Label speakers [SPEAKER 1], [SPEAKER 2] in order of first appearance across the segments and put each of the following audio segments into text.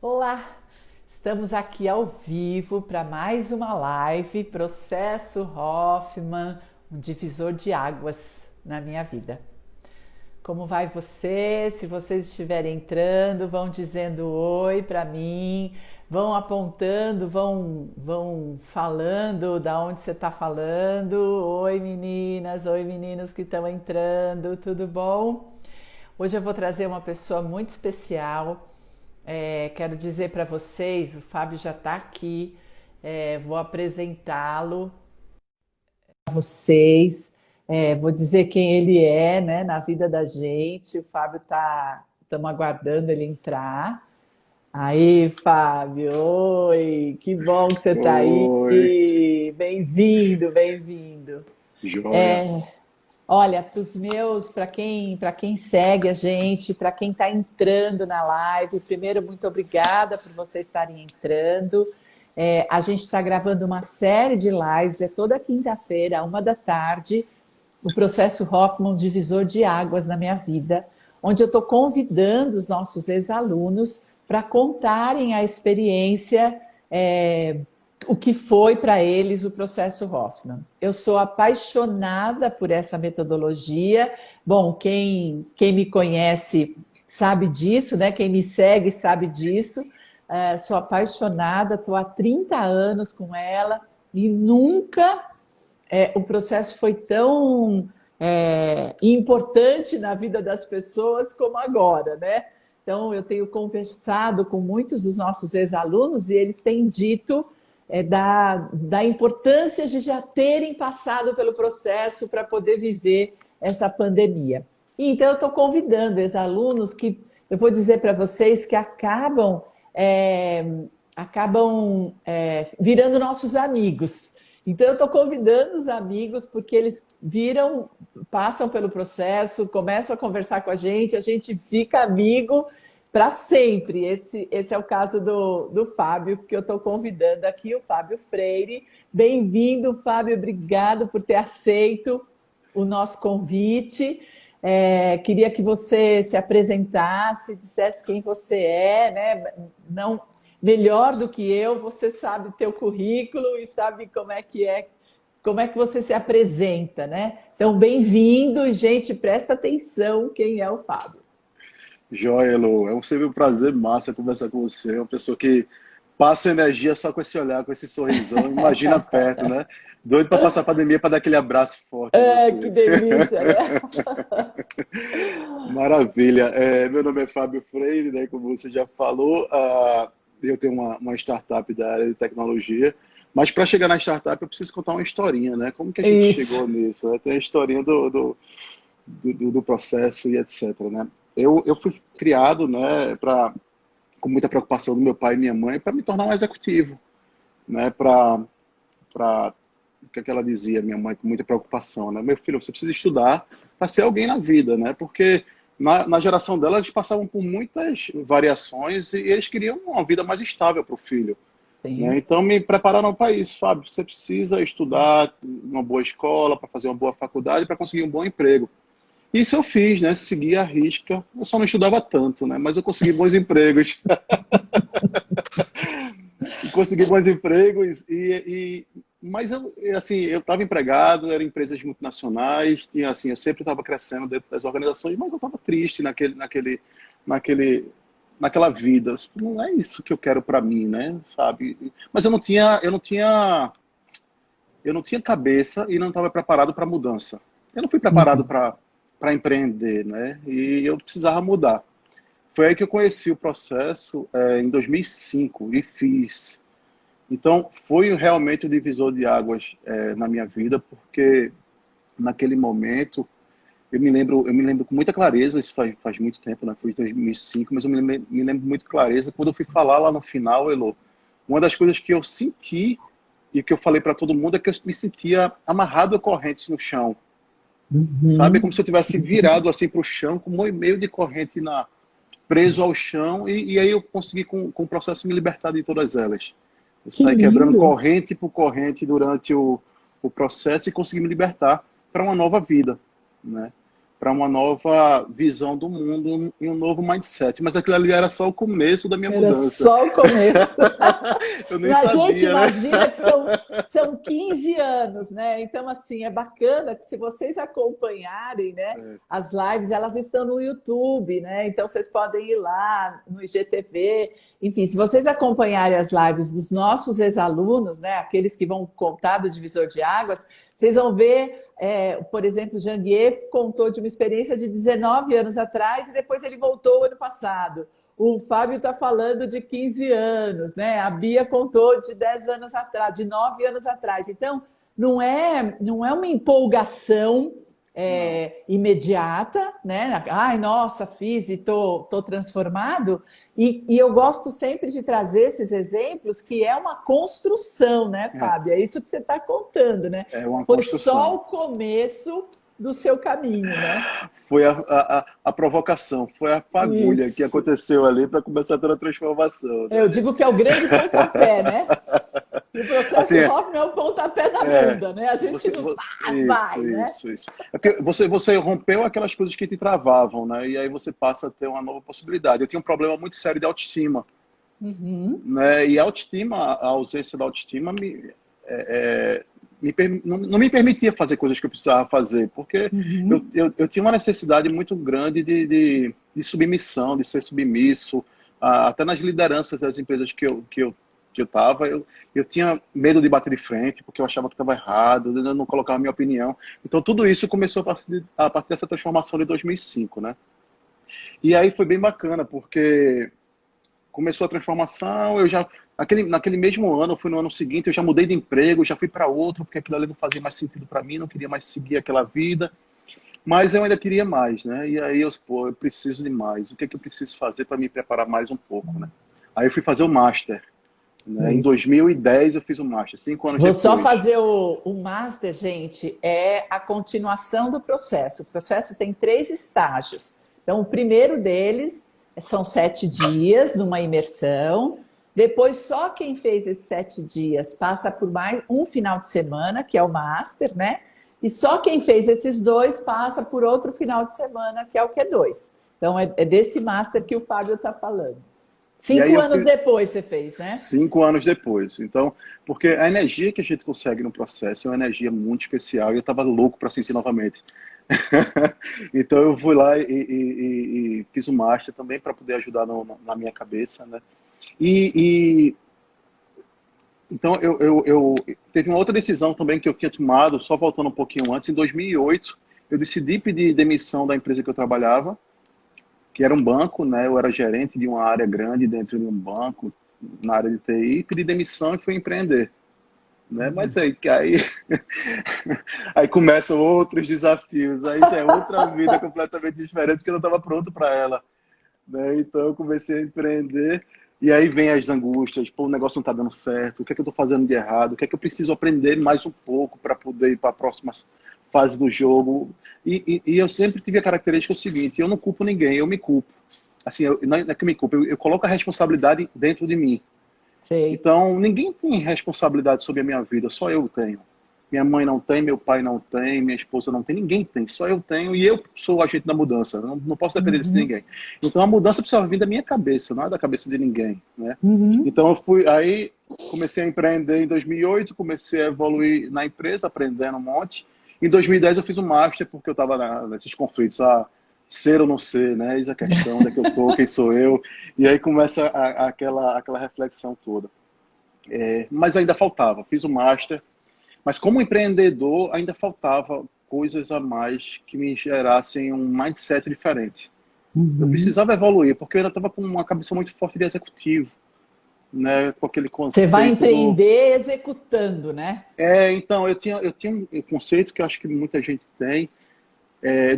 [SPEAKER 1] Olá, estamos aqui ao vivo para mais uma live Processo Hoffman, um divisor de águas na minha vida. Como vai você? Se vocês estiverem entrando, vão dizendo oi para mim, vão apontando, vão falando da onde você está falando. Oi meninas, oi meninos que estão entrando, tudo bom? Hoje eu vou trazer uma pessoa muito especial. Quero dizer para vocês, o Fábio já está aqui, vou apresentá-lo a vocês, vou dizer quem ele é, né, na vida da gente. O Fábio estamos aguardando ele entrar. Aí, Fábio, oi, que bom que você está aí.
[SPEAKER 2] Oi,
[SPEAKER 1] Bem-vindo, bem-vindo.
[SPEAKER 2] joia.
[SPEAKER 1] É, Olha, para quem segue a gente, para quem está entrando na live, primeiro, muito obrigada por vocês estarem entrando. A gente está gravando uma série de lives, é toda quinta-feira, 1 da tarde, o processo Hoffman, divisor de águas na minha vida, onde eu estou convidando os nossos ex-alunos para contarem a experiência, o que foi para eles o processo Hoffman. Eu sou apaixonada por essa metodologia. Bom, quem me conhece sabe disso, né? Quem me segue sabe disso. Sou apaixonada, estou há 30 anos com ela e nunca o processo foi tão importante na vida das pessoas como agora, né? Então, eu tenho conversado com muitos dos nossos ex-alunos e eles têm dito da importância de já terem passado pelo processo para poder viver essa pandemia. E, então, eu estou convidando ex-alunos que eu vou dizer para vocês que acabam virando nossos amigos. Então, eu estou convidando os amigos porque eles passam pelo processo, começam a conversar com a gente fica amigo para sempre. Esse é o caso do Fábio, que eu estou convidando aqui, o Fábio Freire. Bem-vindo, Fábio, obrigado por ter aceito o nosso convite. Queria que você se apresentasse, dissesse quem você é, né? Não, melhor do que eu, você sabe teu currículo e sabe como é que você se apresenta, né? Então, bem-vindo, gente, presta atenção quem é o Fábio.
[SPEAKER 2] Joia, Elo. Sempre um prazer massa conversar com você. É uma pessoa que passa energia só com esse olhar, com esse sorrisão. Imagina perto, né? Doido para passar a pandemia para dar aquele abraço forte em
[SPEAKER 1] Que
[SPEAKER 2] você.
[SPEAKER 1] delícia, né?
[SPEAKER 2] Maravilha. Meu nome é Fábio Freire, né? Como você já falou, eu tenho uma startup da área de tecnologia. Mas para chegar na startup, eu preciso contar uma historinha, né? Como que a gente
[SPEAKER 1] Isso.
[SPEAKER 2] chegou nisso, né? Tem a historinha do processo e etc, né? Eu fui criado, né, com muita preocupação do meu pai e minha mãe para me tornar um executivo, né, o que é que ela dizia, minha mãe, com muita preocupação, né, meu filho, você precisa estudar para ser alguém na vida, né, porque na geração dela eles passavam por muitas variações e eles queriam uma vida mais estável para o filho, né,
[SPEAKER 1] Sim.
[SPEAKER 2] então me prepararam para isso, Fábio, você precisa estudar uma boa escola, para fazer uma boa faculdade, para conseguir um bom emprego. Isso eu fiz, né? Segui a risca. Eu só não estudava tanto, né? Mas eu consegui bons empregos. Consegui bons empregos mas assim, eu estava empregado, eram empresas multinacionais, tinha assim, eu sempre estava crescendo dentro das organizações, mas eu estava triste naquele, naquela vida. Não é isso que eu quero para mim, né? Sabe? Mas eu não tinha cabeça e não estava preparado para mudança. Eu não fui preparado
[SPEAKER 1] Uhum.
[SPEAKER 2] para empreender, né? E eu precisava mudar. Foi aí que eu conheci o processo em 2005 e fiz. Então, foi realmente o divisor de águas na minha vida, porque naquele momento eu me lembro com muita clareza, isso faz muito tempo, né? Foi em 2005, mas eu me lembro muito clareza quando eu fui falar lá no final, Elo, uma das coisas que eu senti e que eu falei para todo mundo é que eu me sentia amarrado a correntes no chão, sabe? É como
[SPEAKER 1] Uhum.
[SPEAKER 2] se eu tivesse virado assim para o chão, com um meio de corrente preso ao chão, e aí eu consegui, com o processo, me libertar de todas elas. Eu
[SPEAKER 1] Que
[SPEAKER 2] saí quebrando
[SPEAKER 1] lindo.
[SPEAKER 2] corrente por corrente durante o processo e consegui me libertar para uma nova vida, né? para uma nova visão do mundo e um novo mindset. Mas aquilo ali era só o começo da minha
[SPEAKER 1] Era
[SPEAKER 2] mudança.
[SPEAKER 1] só o começo.
[SPEAKER 2] Eu
[SPEAKER 1] E
[SPEAKER 2] nem
[SPEAKER 1] a gente
[SPEAKER 2] sabia, né?
[SPEAKER 1] imagina que são 15 anos, né? Então, assim, é bacana que se vocês acompanharem, né, as lives, elas estão no YouTube, né? Então, vocês podem ir lá no IGTV. Enfim, se vocês acompanharem as lives dos nossos ex-alunos, né, aqueles que vão contar do divisor de águas, vocês vão ver, por exemplo, o Janguier contou de uma experiência de 19 anos atrás e depois ele voltou ano passado. O Fábio está falando de 15 anos, né? A Bia contou de 10 anos atrás, de 9 anos atrás. Então, não é uma empolgação
[SPEAKER 2] Não.
[SPEAKER 1] imediata, né? Ai, nossa, fiz e tô transformado. E eu gosto sempre de trazer esses exemplos, que é uma construção, né,
[SPEAKER 2] É,
[SPEAKER 1] Fábio? É isso que você está contando, né?
[SPEAKER 2] é uma
[SPEAKER 1] Foi só
[SPEAKER 2] construção.
[SPEAKER 1] o começo do seu caminho, né?
[SPEAKER 2] Foi a provocação, foi a fagulha que
[SPEAKER 1] Isso.
[SPEAKER 2] aconteceu ali para começar toda a transformação, né?
[SPEAKER 1] Eu digo que é o grande pontapé, né? E o
[SPEAKER 2] Assim,
[SPEAKER 1] processo Hoffman é o pontapé na
[SPEAKER 2] é,
[SPEAKER 1] bunda, né? A gente
[SPEAKER 2] você,
[SPEAKER 1] não vai,
[SPEAKER 2] isso,
[SPEAKER 1] né?
[SPEAKER 2] isso, isso. É porque você rompeu aquelas coisas que te travavam, né? E aí você passa a ter uma nova possibilidade. Eu tinha um problema muito sério de autoestima,
[SPEAKER 1] Uhum,
[SPEAKER 2] né? E a autoestima, a ausência da autoestima não me permitia fazer coisas que eu precisava fazer, porque
[SPEAKER 1] uhum.
[SPEAKER 2] eu tinha uma necessidade muito grande de submissão, de ser submisso, até nas lideranças das empresas que eu estava, eu tinha medo de bater de frente, porque eu achava que estava errado, eu não colocava a minha opinião. Então, tudo isso começou a partir dessa transformação de 2005, né? E aí foi bem bacana, porque começou a transformação, naquele mesmo ano, eu fui no ano seguinte, eu já mudei de emprego, já fui para outro, porque aquilo ali não fazia mais sentido para mim, não queria mais seguir aquela vida, mas eu ainda queria mais, né? E aí eu preciso de mais. O que é que eu preciso fazer para me preparar mais um pouco, né? Aí eu fui fazer o Master, né? Em
[SPEAKER 1] Isso.
[SPEAKER 2] 2010 eu fiz o Master, 5 anos
[SPEAKER 1] Vou só
[SPEAKER 2] depois.
[SPEAKER 1] fazer o Master, gente, é a continuação do processo. O processo tem 3 estágios. Então, o primeiro deles são 7 dias numa imersão. Depois, só quem fez esses 7 dias passa por mais um final de semana, que é o Master, né? E só quem fez esses 2 passa por outro final de semana, que é o Q2. Então, é desse Master que o Fábio está falando.
[SPEAKER 2] E aí
[SPEAKER 1] 5
[SPEAKER 2] eu
[SPEAKER 1] anos
[SPEAKER 2] fiz
[SPEAKER 1] depois você fez, né?
[SPEAKER 2] 5 anos depois. Então, porque a energia que a gente consegue no processo é uma energia muito especial e eu estava louco para sentir novamente. Então eu fui lá e fiz o Master também para poder ajudar na minha cabeça, né? E então teve uma outra decisão também que eu tinha tomado, só voltando um pouquinho antes, em 2008, eu decidi pedir demissão da empresa que eu trabalhava, que era um banco, né? Eu era gerente de uma área grande dentro de um banco, na área de TI, pedi demissão e fui empreender, né? Mas aí começam outros desafios, aí já é outra vida completamente diferente que eu não estava pronto para ela, né? Então eu comecei a empreender e aí vem as angústias, pô, o negócio não está dando certo, o que é que eu estou fazendo de errado, o que é que eu preciso aprender mais um pouco para poder ir para a próxima fase do jogo. E eu sempre tive a característica seguinte: eu não culpo ninguém, eu me culpo. Assim, não é que eu me culpo, eu coloco a responsabilidade dentro de mim.
[SPEAKER 1] Sei.
[SPEAKER 2] Então, ninguém tem responsabilidade sobre a minha vida, só eu tenho. Minha mãe não tem, meu pai não tem, minha esposa não tem, ninguém tem, só eu tenho e eu sou o agente da mudança, não posso depender de
[SPEAKER 1] Uhum,
[SPEAKER 2] ninguém. Então a mudança precisa vir da minha cabeça, não é da cabeça de ninguém, né?
[SPEAKER 1] uhum.
[SPEAKER 2] Então comecei a empreender em 2008, comecei a evoluir na empresa, aprendendo um monte. Em 2010 eu fiz um master porque eu estava nesses conflitos, ser ou não ser, né? Eis a questão, onde é que eu tô, quem sou eu? E aí começa aquela reflexão toda. Mas ainda faltava, fiz o master, mas como empreendedor, ainda faltava coisas a mais que me gerassem um mindset diferente. Eu
[SPEAKER 1] Uhum.
[SPEAKER 2] precisava evoluir, porque eu ainda estava com uma cabeça muito forte de executivo, né? Com aquele
[SPEAKER 1] Você vai
[SPEAKER 2] conceito do.
[SPEAKER 1] empreender executando, né?
[SPEAKER 2] Então, eu tinha um conceito que eu acho que muita gente tem,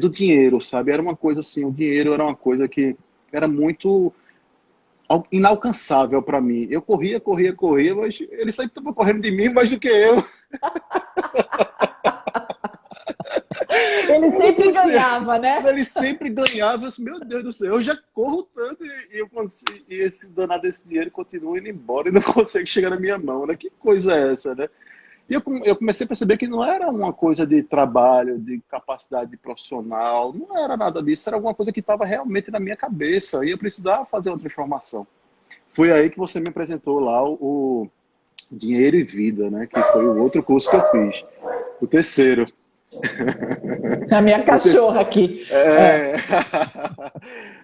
[SPEAKER 2] do dinheiro, sabe? Era uma coisa assim, o dinheiro era uma coisa que era muito inalcançável para mim. Eu corria, corria, corria, mas ele sempre estava correndo de mim mais do que eu.
[SPEAKER 1] Ele
[SPEAKER 2] Eu não
[SPEAKER 1] sempre
[SPEAKER 2] consigo.
[SPEAKER 1] ganhava, né?
[SPEAKER 2] Ele sempre ganhava. Eu disse, meu Deus do céu, eu já corro tanto e eu consigo, e esse danado desse dinheiro continua indo embora e não consegue chegar na minha mão, né? Que coisa é essa, né? E eu comecei a perceber que não era uma coisa de trabalho, de capacidade profissional, não era nada disso, era alguma coisa que estava realmente na minha cabeça e eu precisava fazer uma transformação. Foi aí que você me apresentou lá o Dinheiro e Vida, né? Que foi o outro curso que eu fiz. O terceiro.
[SPEAKER 1] A minha
[SPEAKER 2] O terceiro.
[SPEAKER 1] cachorra aqui.
[SPEAKER 2] É...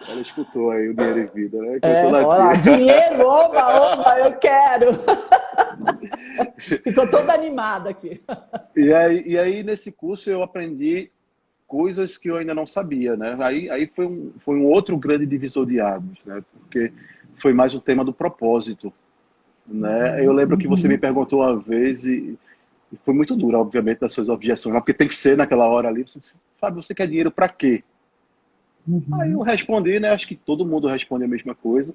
[SPEAKER 2] Ela escutou aí o Dinheiro e Vida, né? Começou a
[SPEAKER 1] Olha
[SPEAKER 2] latir.
[SPEAKER 1] lá, dinheiro, oba, oba, eu quero. Ficou toda animada aqui.
[SPEAKER 2] E aí, nesse curso, eu aprendi coisas que eu ainda não sabia, né? Aí foi um outro grande divisor de águas, né? Porque foi mais o tema do propósito, né? Eu lembro que você me perguntou uma vez e foi muito duro, obviamente, das suas objeções, mas porque tem que ser naquela hora ali. Você disse, Fábio, você quer dinheiro para quê? Aí eu respondi, né? Acho que todo mundo responde a mesma coisa.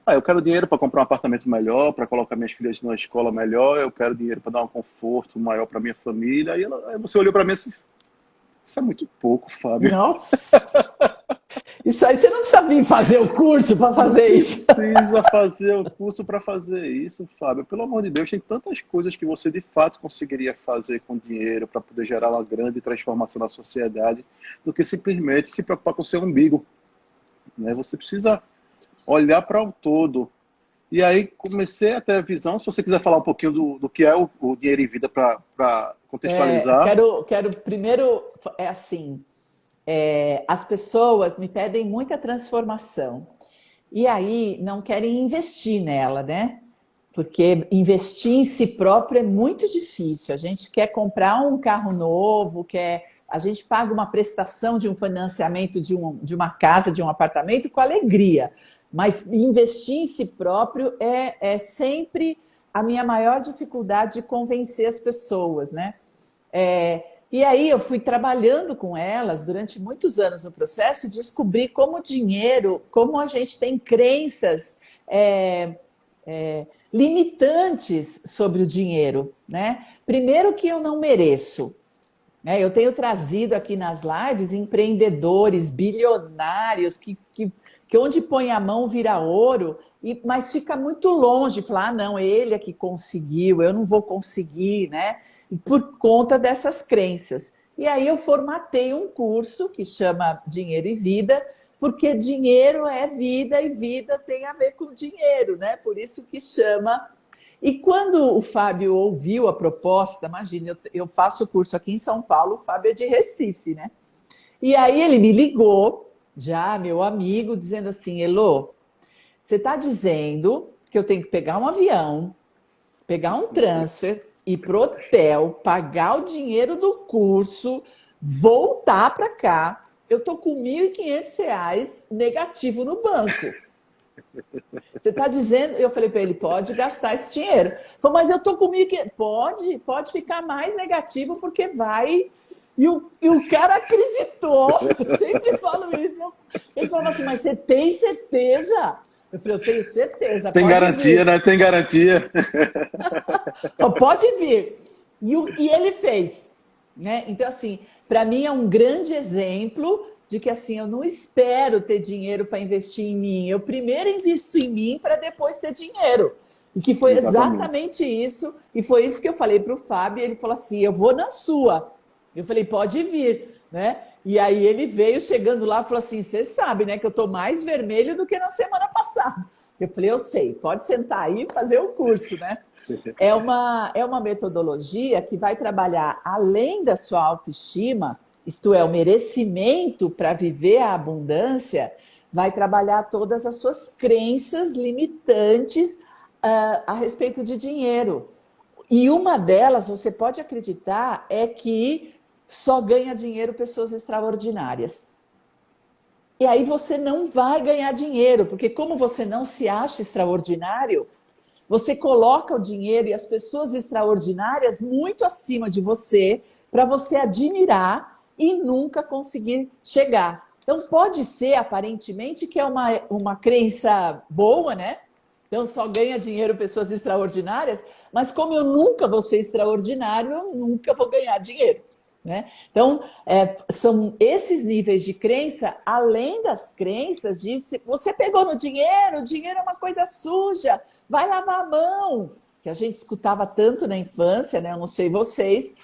[SPEAKER 2] Eu quero dinheiro para comprar um apartamento melhor, para colocar minhas filhas numa escola melhor, eu quero dinheiro para dar um conforto maior para minha família. Aí você olhou para mim e disse, isso é muito pouco, Fábio.
[SPEAKER 1] Nossa, isso aí você não precisa vir fazer o curso para
[SPEAKER 2] Não
[SPEAKER 1] fazer isso.
[SPEAKER 2] precisa fazer o curso para fazer isso, Fábio. Pelo amor de Deus, tem tantas coisas que você de fato conseguiria fazer com dinheiro para poder gerar uma grande transformação na sociedade, do que simplesmente se preocupar com o seu umbigo, né? Você precisa olhar para o todo. E aí comecei a ter a visão, se você quiser falar um pouquinho do que é o Dinheiro em Vida para contextualizar.
[SPEAKER 1] Quero primeiro, é assim, as pessoas me pedem muita transformação. E aí não querem investir nela, né? Porque investir em si próprio é muito difícil. A gente quer comprar um carro novo, a gente paga uma prestação de um financiamento de uma casa, de um apartamento com alegria. Mas investir em si próprio é sempre a minha maior dificuldade de convencer as pessoas, né? E aí eu fui trabalhando com elas durante muitos anos no processo e descobri como o dinheiro, como a gente tem crenças limitantes sobre o dinheiro, né? Primeiro que eu não mereço. Eu tenho trazido aqui nas lives empreendedores, bilionários, que onde põe a mão vira ouro, mas fica muito longe, falar, não, ele é que conseguiu, eu não vou conseguir, né? Por conta dessas crenças. E aí eu formatei um curso que chama Dinheiro e Vida, porque dinheiro é vida e vida tem a ver com dinheiro, né? Por isso que chama. E quando o Fábio ouviu a proposta, imagina, eu faço o curso aqui em São Paulo, o Fábio é de Recife, né? E aí ele me ligou, já meu amigo, dizendo assim, Elô, você está dizendo que eu tenho que pegar um avião, pegar um transfer, ir pro hotel, pagar o dinheiro do curso, voltar para cá, eu tô com R$ 1.500 negativo no banco. Você está dizendo, eu falei para ele, pode gastar esse dinheiro. Ele falou, mas eu tô com 1.500, pode ficar mais negativo porque vai. E o cara acreditou, eu sempre falo isso. Ele falou assim, mas você tem certeza? Eu falei, eu tenho certeza.
[SPEAKER 2] Tem garantia, né? Tem garantia.
[SPEAKER 1] Pode vir. E ele fez, né? Então, assim, para mim é um grande exemplo de que, assim, eu não espero ter dinheiro para investir em mim. Eu primeiro invisto em mim para depois ter dinheiro. E que foi exatamente isso. E foi isso que eu falei para o Fábio. Ele falou assim, eu vou na sua. Eu falei, pode vir, né? E aí ele veio chegando lá e falou assim, você sabe, né, que eu estou mais vermelho do que na semana passada. Eu falei, eu sei, pode sentar aí e fazer o curso, né? É uma metodologia que vai trabalhar além da sua autoestima, isto é, o merecimento para viver a abundância, vai trabalhar todas as suas crenças limitantes a respeito de dinheiro. E uma delas, você pode acreditar, é que só ganha dinheiro pessoas extraordinárias. E aí você não vai ganhar dinheiro, porque como você não se acha extraordinário, você coloca o dinheiro e as pessoas extraordinárias muito acima de você, para você admirar e nunca conseguir chegar. Então pode ser, aparentemente, que é uma crença boa, né? Então só ganha dinheiro pessoas extraordinárias, mas como eu nunca vou ser extraordinário, eu nunca vou ganhar dinheiro. Né? Então, são esses níveis de crença, além das crenças de você pegou no dinheiro, o dinheiro é uma coisa suja, vai lavar a mão. que a gente escutava tanto na infância, né? Eu não sei vocês,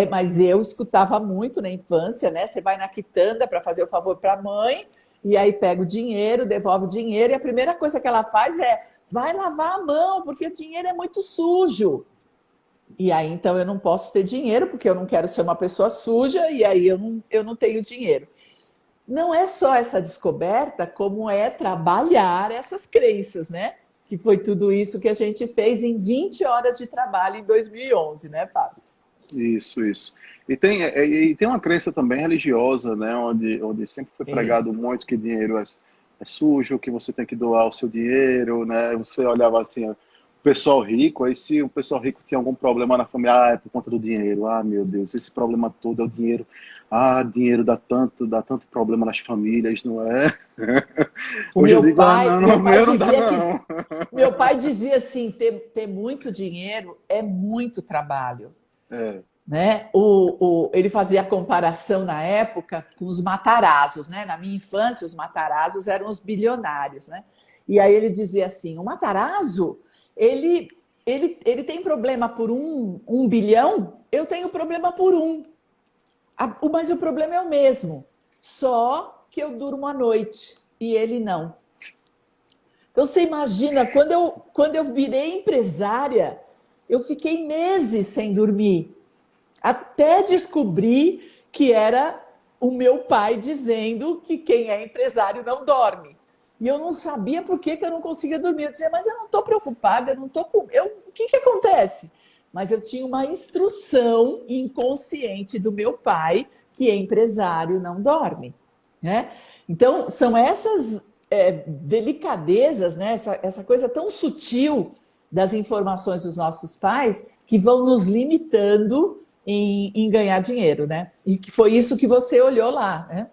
[SPEAKER 1] mas eu escutava muito na infância, né? Você vai na quitanda para fazer o favor para a mãe, e aí pega o dinheiro, devolve o dinheiro, e a primeira coisa que ela faz é vai lavar a mão, porque o dinheiro é muito sujo. E aí, então, eu não posso ter dinheiro, porque eu não quero ser uma pessoa suja, e aí eu não tenho dinheiro. Não é só essa descoberta, como é trabalhar essas crenças, né? Que foi tudo isso que a gente fez em 20 horas de trabalho em 2011, né, Fábio?
[SPEAKER 2] Isso. E tem uma crença também religiosa, né, onde sempre foi pregado
[SPEAKER 1] Isso.
[SPEAKER 2] muito que dinheiro é sujo, que você tem que doar o seu dinheiro, né? Você olhava assim, ó, o pessoal rico, aí se o pessoal rico tinha algum problema na família, é por conta do dinheiro. Ah, meu Deus, esse problema todo é o dinheiro. Ah, dinheiro dá tanto problema nas famílias, não é?
[SPEAKER 1] O
[SPEAKER 2] Hoje eu
[SPEAKER 1] meu
[SPEAKER 2] digo, ah,
[SPEAKER 1] pai,
[SPEAKER 2] não,
[SPEAKER 1] meu
[SPEAKER 2] não,
[SPEAKER 1] pai
[SPEAKER 2] meu não dá
[SPEAKER 1] dizia que
[SPEAKER 2] não.
[SPEAKER 1] meu pai dizia assim, ter muito dinheiro é muito trabalho.
[SPEAKER 2] É,
[SPEAKER 1] Né? Ele fazia a comparação na época com os Matarazos, né? Na minha infância, os Matarazos eram os bilionários, né? E aí ele dizia assim: o Matarazzo, ele, ele tem problema por um bilhão, eu tenho problema por um. Mas o problema é o mesmo, só que eu durmo à noite e ele não. Então você imagina, quando eu virei empresária, eu fiquei meses sem dormir até descobrir que era o meu pai dizendo que quem é empresário não dorme. E eu não sabia por que eu não conseguia dormir. Eu dizia, mas eu não estou preocupada, eu não estou com. O que acontece? Mas eu tinha uma instrução inconsciente do meu pai que empresário não dorme. Né? Então, são essas delicadezas, né? Essa coisa tão sutil das informações dos nossos pais que vão nos limitando em ganhar dinheiro, né? E que foi isso que você olhou lá, né?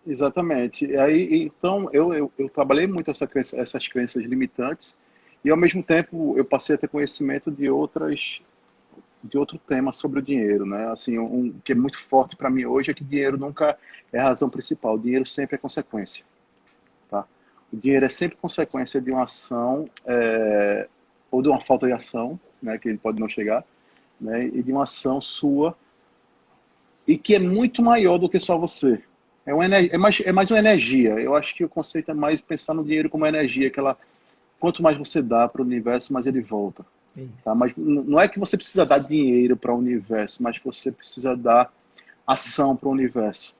[SPEAKER 2] exatamente. E aí, então, eu trabalhei muito essas crenças limitantes e, ao mesmo tempo, eu passei a ter conhecimento de outro tema sobre o dinheiro, né? Assim, que é muito forte para mim hoje é que dinheiro nunca é a razão principal. O dinheiro sempre é consequência, tá? O dinheiro é sempre consequência de uma ação, ou de uma falta de ação, né? Que ele pode não chegar, né? E de uma ação sua e que é muito maior do que só você. É mais uma energia. Eu acho que o conceito é mais pensar no dinheiro como energia, que ela, quanto mais você dá para o universo, mais ele volta. Tá? Mas
[SPEAKER 1] Isso.
[SPEAKER 2] não é que você precisa dar dinheiro para o universo, mas você precisa dar ação para o universo.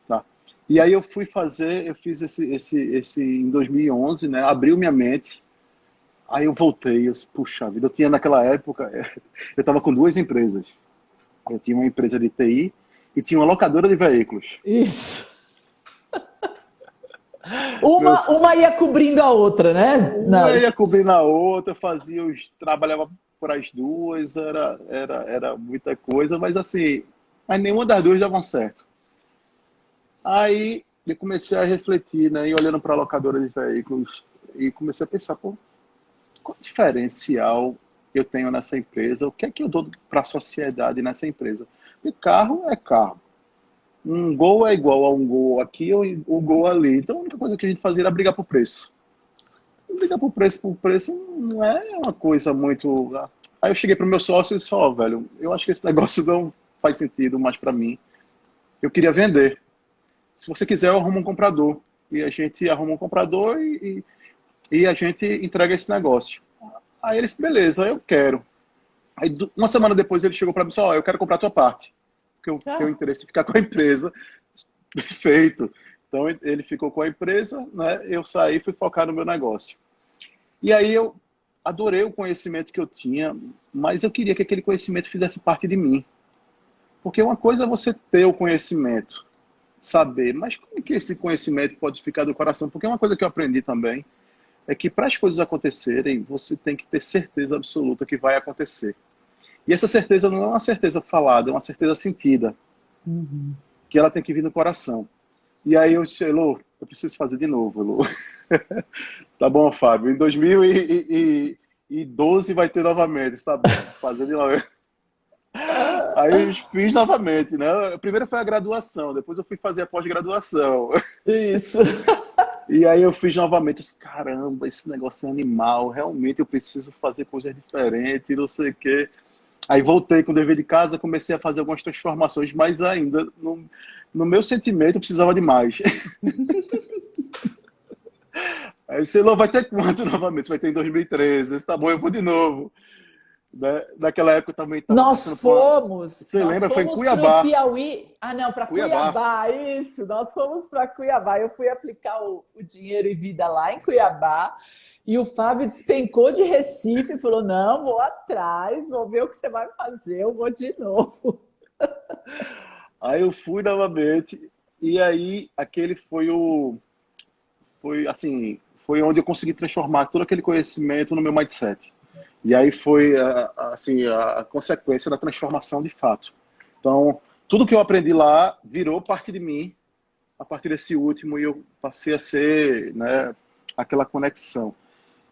[SPEAKER 2] Tá? E aí eu fiz esse em 2011, né? Abriu minha mente. Aí eu voltei, puxa vida, eu tinha naquela época, eu estava com duas empresas. Eu tinha uma empresa de TI e tinha uma locadora de veículos.
[SPEAKER 1] Isso.
[SPEAKER 2] Meus,
[SPEAKER 1] Uma ia cobrindo a outra, né?
[SPEAKER 2] uma ia
[SPEAKER 1] Nas...
[SPEAKER 2] cobrindo a outra, trabalhava por as duas, era muita coisa, mas nenhuma das duas davam certo. Aí eu comecei a refletir, né, e olhando para a locadora de veículos, e comecei a pensar, pô, qual diferencial eu tenho nessa empresa? O que é que eu dou para a sociedade nessa empresa? Porque carro é carro. Um Gol é igual a um Gol aqui ou o Gol ali. Então a única coisa que a gente fazia era brigar por preço. E brigar por preço não é uma coisa muito. Aí eu cheguei pro meu sócio e disse: Ó, velho, eu acho que esse negócio não faz sentido mais para mim. Eu queria vender. Se você quiser, eu arrumo um comprador. E a gente arruma um comprador e a gente entrega esse negócio. Aí ele disse: beleza, eu quero. Aí uma semana depois ele chegou para mim e disse: Ó, eu quero comprar a tua parte. Porque eu tenho
[SPEAKER 1] Ah,
[SPEAKER 2] interesse em ficar com a empresa. Perfeito. Então ele ficou com a empresa, né? Eu saí e fui focar no meu negócio. E aí eu adorei o conhecimento que eu tinha, mas eu queria que aquele conhecimento fizesse parte de mim. Porque uma coisa é você ter o conhecimento, saber, mas como que esse conhecimento pode ficar do coração? Porque uma coisa que eu aprendi também é que para as coisas acontecerem, você tem que ter certeza absoluta que vai acontecer. E essa certeza não é uma certeza falada, é uma certeza sentida,
[SPEAKER 1] uhum.
[SPEAKER 2] que ela tem que vir do coração. E aí eu disse: Elô, eu preciso fazer de novo, Elô. Tá bom, Fábio. Em 2012 vai ter novamente, tá bom. Fazer de novo. Aí eu fiz novamente, né? Primeiro foi a graduação, depois eu fui fazer a pós-graduação.
[SPEAKER 1] Isso.
[SPEAKER 2] E aí eu fiz novamente, disse, caramba, esse negócio é animal, realmente eu preciso fazer coisas diferentes, não sei o quê. Aí voltei com o dever de casa, comecei a fazer algumas transformações, mas ainda no meu sentimento eu precisava de mais. Aí você não vai ter quanto novamente? Você vai ter em 2013, esse tá bom, eu vou de novo. Né? Naquela época eu também estava passando por uma... Você
[SPEAKER 1] Nós
[SPEAKER 2] lembra? Foi em
[SPEAKER 1] fomos para o
[SPEAKER 2] Cuiabá.
[SPEAKER 1] Piauí. Ah, não, para
[SPEAKER 2] Cuiabá.
[SPEAKER 1] Cuiabá, isso. Nós fomos para Cuiabá. Eu fui aplicar o dinheiro e vida lá em Cuiabá. E o Fábio despencou de Recife e falou: Não, vou atrás, vou ver o que você vai fazer, eu vou de novo.
[SPEAKER 2] Aí eu fui novamente, e aí aquele foi assim, foi onde eu consegui transformar todo aquele conhecimento no meu mindset. E aí foi assim a consequência da transformação de fato. Então, tudo que eu aprendi lá virou parte de mim a partir desse último e eu passei a ser, né, aquela conexão.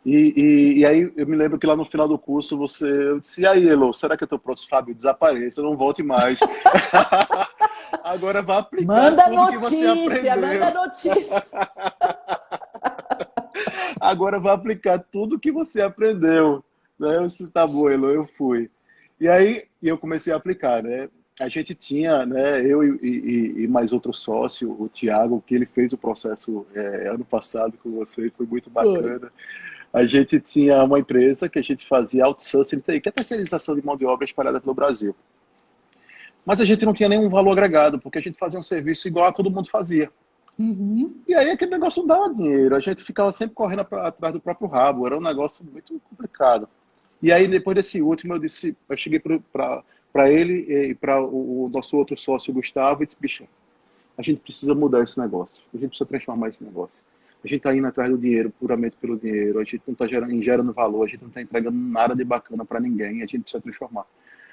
[SPEAKER 2] E aí eu me lembro que lá no final do curso eu disse, e aí, Elo, será que eu estou pronto? Fábio, desapareça, eu não volte mais. Agora vá aplicar tudo que você
[SPEAKER 1] Manda
[SPEAKER 2] aprendeu.
[SPEAKER 1] notícia.
[SPEAKER 2] Agora vá aplicar tudo que você aprendeu. Né? Eu disse, tá bom, Elo, eu fui. E aí eu comecei a aplicar, né? A gente tinha, né, eu e mais outro sócio, o Tiago, que ele fez o processo ano passado com você, foi muito
[SPEAKER 1] Foi.
[SPEAKER 2] bacana. A gente tinha uma empresa que a gente fazia outsourcing, que é a terceirização de mão de obra espalhada pelo Brasil. Mas a gente não tinha nenhum valor agregado, porque a gente fazia um serviço igual a todo mundo fazia.
[SPEAKER 1] Uhum.
[SPEAKER 2] E aí aquele negócio não dava dinheiro, a gente ficava sempre correndo atrás do próprio rabo, era um negócio muito complicado. E aí depois desse último eu cheguei para ele e para o nosso outro sócio, Gustavo, e disse, bicho, a gente precisa mudar esse negócio, a gente precisa transformar esse negócio. A gente está indo atrás do dinheiro, puramente pelo dinheiro, a gente não está gerando valor, a gente não está entregando nada de bacana para ninguém, a gente precisa transformar.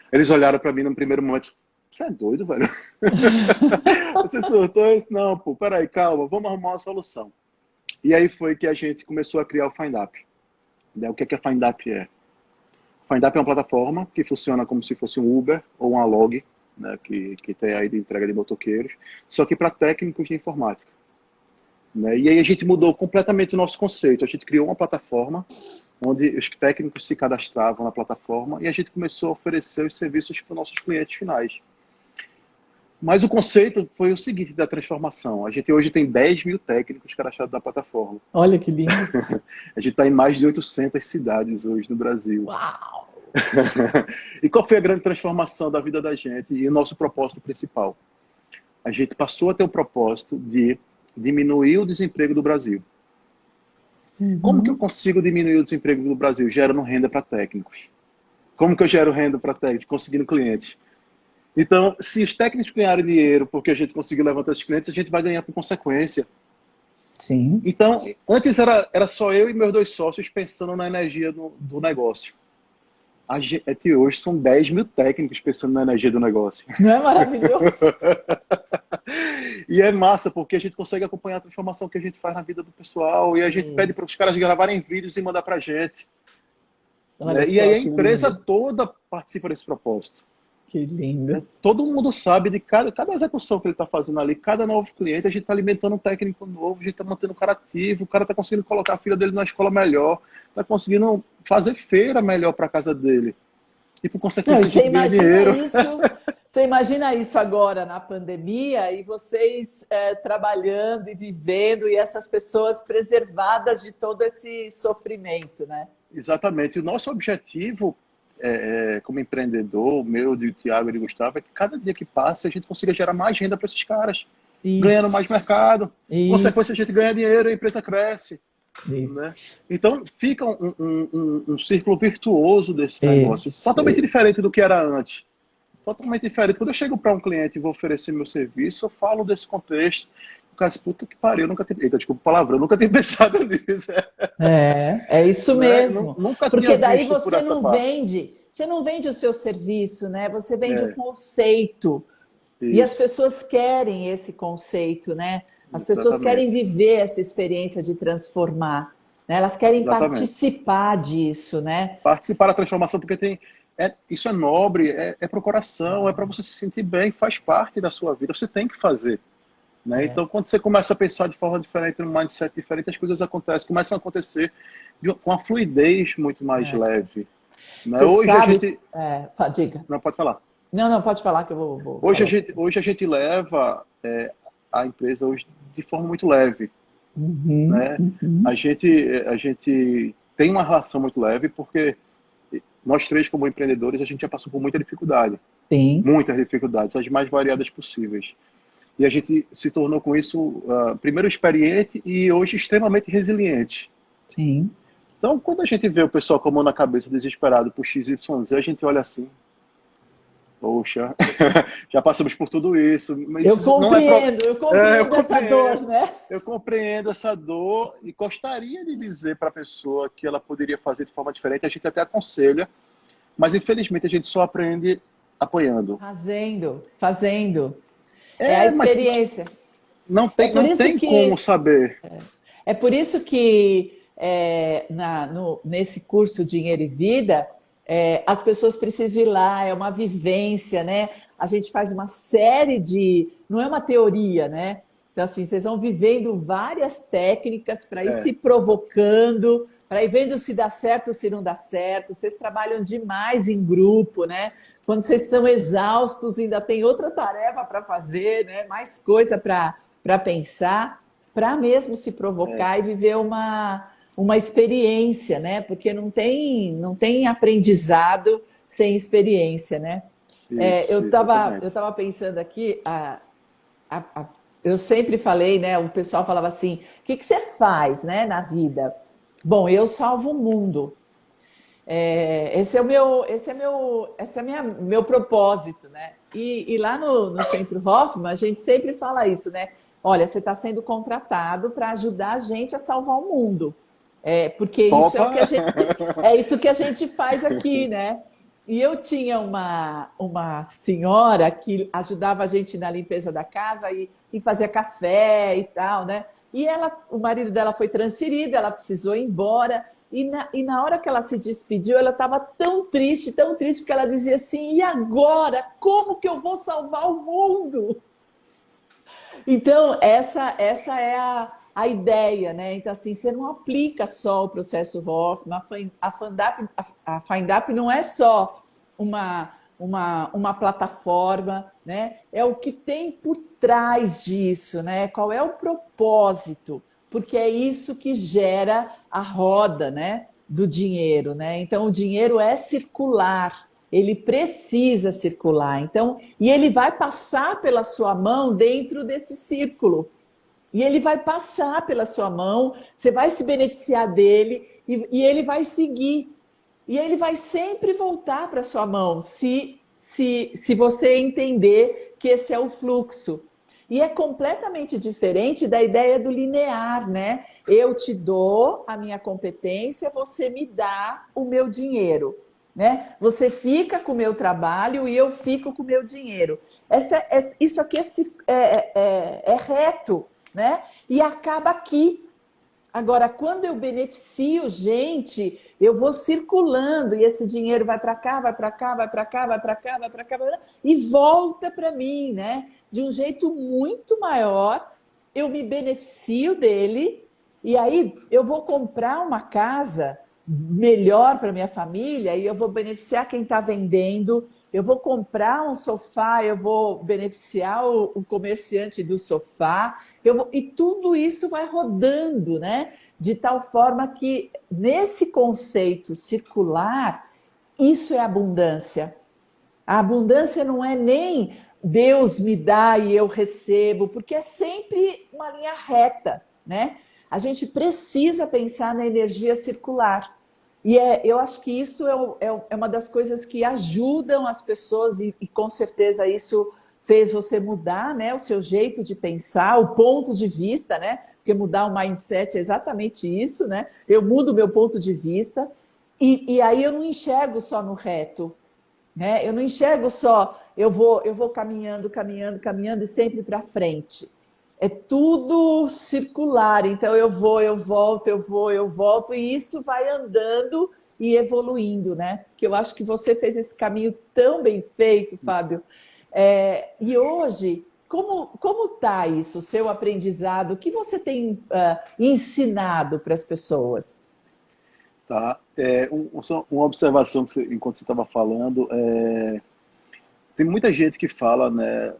[SPEAKER 2] Eles olharam para mim no primeiro momento, você é doido, velho? Você surtou isso? Não, pô, peraí, calma, vamos arrumar uma solução. E aí foi que a gente começou a criar o FindUp. O que a FindUp é? O FindUp é uma plataforma que funciona como se fosse um Uber ou uma Log, né, que tem aí de entrega de motoqueiros, só que para técnicos de informática. Né? E aí a gente mudou completamente o nosso conceito. A gente criou uma plataforma onde os técnicos se cadastravam na plataforma e a gente começou a oferecer os serviços para os nossos clientes finais. Mas o conceito foi o seguinte da transformação. A gente hoje tem 10 mil técnicos cadastrados na plataforma.
[SPEAKER 1] Olha que lindo.
[SPEAKER 2] A gente está em mais de 800 cidades hoje no Brasil.
[SPEAKER 1] Uau!
[SPEAKER 2] E qual foi a grande transformação da vida da gente e o nosso propósito principal? A gente passou a ter o propósito de diminuir o desemprego do Brasil. Como que eu
[SPEAKER 1] Uhum.
[SPEAKER 2] consigo diminuir o desemprego do Brasil? Gerando renda para técnicos. Como que eu gero renda para técnicos? Conseguindo clientes. Então, se os técnicos ganharem dinheiro porque a gente conseguiu levantar esses clientes, a gente vai ganhar por consequência.
[SPEAKER 1] Sim.
[SPEAKER 2] Então, antes era só eu e meus dois sócios pensando na energia do negócio. A gente hoje são 10 mil técnicos pensando na energia do negócio.
[SPEAKER 1] Não é maravilhoso?
[SPEAKER 2] E é massa, porque a gente consegue acompanhar a transformação que a gente faz na vida do pessoal e a gente pede para os caras
[SPEAKER 1] Isso.
[SPEAKER 2] gravarem vídeos e mandar para a gente.
[SPEAKER 1] Olha
[SPEAKER 2] Né? E aí
[SPEAKER 1] só
[SPEAKER 2] a
[SPEAKER 1] que
[SPEAKER 2] empresa
[SPEAKER 1] lindo.
[SPEAKER 2] toda participa desse propósito.
[SPEAKER 1] Que lindo.
[SPEAKER 2] Né? Todo mundo sabe de cada execução que ele está fazendo ali, cada novo cliente, a gente está alimentando um técnico novo, a gente está mantendo o cara ativo, o cara está conseguindo colocar a filha dele na escola melhor, está conseguindo fazer feira melhor para a casa dele. E por
[SPEAKER 1] Não, e
[SPEAKER 2] consequência a gente ganha dinheiro.
[SPEAKER 1] você imagina isso agora na pandemia e vocês trabalhando e vivendo e essas pessoas preservadas de todo esse sofrimento, né?
[SPEAKER 2] Exatamente. O nosso objetivo como empreendedor, meu, de Tiago e de Gustavo, é que cada dia que passa a gente consiga gerar mais renda para esses caras, ganhando mais
[SPEAKER 1] Isso,
[SPEAKER 2] mercado. Consequência, a gente
[SPEAKER 1] isso,
[SPEAKER 2] ganha dinheiro, a empresa cresce. Né?
[SPEAKER 1] isso,
[SPEAKER 2] Então fica um círculo virtuoso desse negócio,
[SPEAKER 1] isso,
[SPEAKER 2] totalmente
[SPEAKER 1] isso.
[SPEAKER 2] diferente do que era antes. Totalmente diferente. Quando eu chego para um cliente e vou oferecer meu serviço, eu falo desse contexto. O cara diz, puta que pariu, eu nunca tinha... Eita, desculpa o palavrão, eu nunca tinha pensado nisso.
[SPEAKER 1] É isso
[SPEAKER 2] Né?
[SPEAKER 1] mesmo.
[SPEAKER 2] Nunca tinha
[SPEAKER 1] Porque daí
[SPEAKER 2] visto por essa parte.
[SPEAKER 1] você não vende o seu serviço, né? Você vende o
[SPEAKER 2] É,
[SPEAKER 1] conceito. E as
[SPEAKER 2] isso,
[SPEAKER 1] pessoas querem esse conceito, né? As pessoas querem
[SPEAKER 2] exatamente.
[SPEAKER 1] viver essa experiência de transformar, né? Elas querem
[SPEAKER 2] Exatamente.
[SPEAKER 1] participar disso, né?
[SPEAKER 2] Participar da transformação, porque isso é nobre, é para o coração, é para você se sentir bem, faz parte da sua vida, você tem que fazer. né? Então, quando você começa a pensar de forma diferente, num mindset diferente, as coisas acontecem, começam a acontecer com uma fluidez muito mais
[SPEAKER 1] É.
[SPEAKER 2] leve, né?
[SPEAKER 1] Você
[SPEAKER 2] Hoje a
[SPEAKER 1] sabe...
[SPEAKER 2] gente...
[SPEAKER 1] Diga.
[SPEAKER 2] Não, pode falar.
[SPEAKER 1] Não, não, pode falar que eu vou falar.
[SPEAKER 2] Hoje a gente leva a empresa hoje de forma muito leve,
[SPEAKER 1] Uhum,
[SPEAKER 2] né?
[SPEAKER 1] uhum.
[SPEAKER 2] A gente tem uma relação muito leve porque nós três, como empreendedores, a gente já passou por
[SPEAKER 1] Sim,
[SPEAKER 2] muitas dificuldades, as mais variadas possíveis. E a gente se tornou com isso, primeiro experiente e hoje extremamente resiliente.
[SPEAKER 1] sim.
[SPEAKER 2] Então, quando a gente vê o pessoal com a mão na cabeça, desesperado por XYZ, a gente olha assim, poxa, já passamos por tudo isso, mas
[SPEAKER 1] Eu
[SPEAKER 2] isso não é para...
[SPEAKER 1] compreendo, eu
[SPEAKER 2] Eu
[SPEAKER 1] compreendo essa dor,
[SPEAKER 2] compreendo,
[SPEAKER 1] né?
[SPEAKER 2] eu compreendo essa dor e gostaria de dizer para a pessoa que ela poderia fazer de forma diferente. A gente até aconselha, mas infelizmente a gente só aprende apoiando.
[SPEAKER 1] Fazendo, fazendo. É a
[SPEAKER 2] É, mas
[SPEAKER 1] experiência.
[SPEAKER 2] não tem como saber.
[SPEAKER 1] É por isso que nesse curso Dinheiro e Vida, as pessoas precisam ir lá, é uma vivência, né? A gente faz uma série de. Não é uma teoria, né? Então, assim, vocês vão vivendo várias técnicas para ir
[SPEAKER 2] É,
[SPEAKER 1] se provocando, para ir vendo se dá certo ou se não dá certo. Vocês trabalham demais em grupo, né? Quando vocês estão exaustos, ainda tem outra tarefa para fazer, né? Mais coisa para pensar, para mesmo se
[SPEAKER 2] é,
[SPEAKER 1] provocar e viver uma experiência, né? Porque não tem aprendizado sem experiência, né?
[SPEAKER 2] isso,
[SPEAKER 1] Eu
[SPEAKER 2] exatamente.
[SPEAKER 1] tava pensando aqui, a- a- eu sempre falei, né? O pessoal falava assim: o que você faz, né, na vida? Bom, eu salvo o mundo. Esse é meu propósito, né? E lá no Centro Hoffman, a gente sempre fala isso, né? Olha, você está sendo contratado para ajudar a gente a salvar o mundo. Porque isso é o
[SPEAKER 2] Topa?
[SPEAKER 1] que a gente, é isso que a gente faz aqui, né? E eu tinha uma senhora que ajudava a gente na limpeza da casa e fazia café e tal, né? E o marido dela foi transferido, ela precisou ir embora. E na hora que ela se despediu, ela estava tão triste, porque ela dizia assim: e agora? Como que eu vou salvar o mundo? Então, essa é a ideia, né? Então, assim, você não aplica só o processo Hoffman, a Findap não é só uma plataforma, né? É o que tem por trás disso, né? Qual é o propósito? Porque é isso que gera a roda, né? Do dinheiro, né? Então, o dinheiro é circular, ele precisa circular. Então, e ele vai passar pela sua mão dentro desse círculo. E ele vai passar pela sua mão, você vai se beneficiar dele e ele vai seguir. E ele vai sempre voltar para sua mão, se você entender que esse é o fluxo. E é completamente diferente da ideia do linear, né? Eu te dou a minha competência, você me dá o meu dinheiro. Né? Você fica com o meu trabalho e eu fico com o meu dinheiro. Isso aqui é reto, né? E acaba aqui. Agora, quando eu beneficio gente, eu vou circulando e esse dinheiro vai para cá, vai para cá, vai para cá, vai para cá, vai para cá, e volta para mim, né? De um jeito muito maior, eu me beneficio dele e aí eu vou comprar uma casa melhor para minha família e eu vou beneficiar quem está vendendo. Eu vou comprar um sofá, eu vou beneficiar o comerciante do sofá, e tudo isso vai rodando, né? De tal forma que, nesse conceito circular, isso é abundância. A abundância não é nem Deus me dá e eu recebo, porque é sempre uma linha reta, né? A gente precisa pensar na energia circular. Eu acho que isso é uma das coisas que ajudam as pessoas, e com certeza isso fez você mudar, né, o seu jeito de pensar, o ponto de vista, né? Porque mudar o mindset é exatamente isso, né? Eu mudo o meu ponto de vista, e aí eu não enxergo só no reto, né? Eu não enxergo só, eu vou caminhando, caminhando, caminhando e sempre para frente. É tudo circular, então eu vou, eu volto, eu vou, eu volto, e isso vai andando e evoluindo, né? Que eu acho que você fez esse caminho tão bem feito, Fábio. E hoje como tá isso, o seu aprendizado? O que você tem ensinado para as pessoas?
[SPEAKER 2] Tá? Só uma observação que enquanto você estava falando, tem muita gente que fala, né?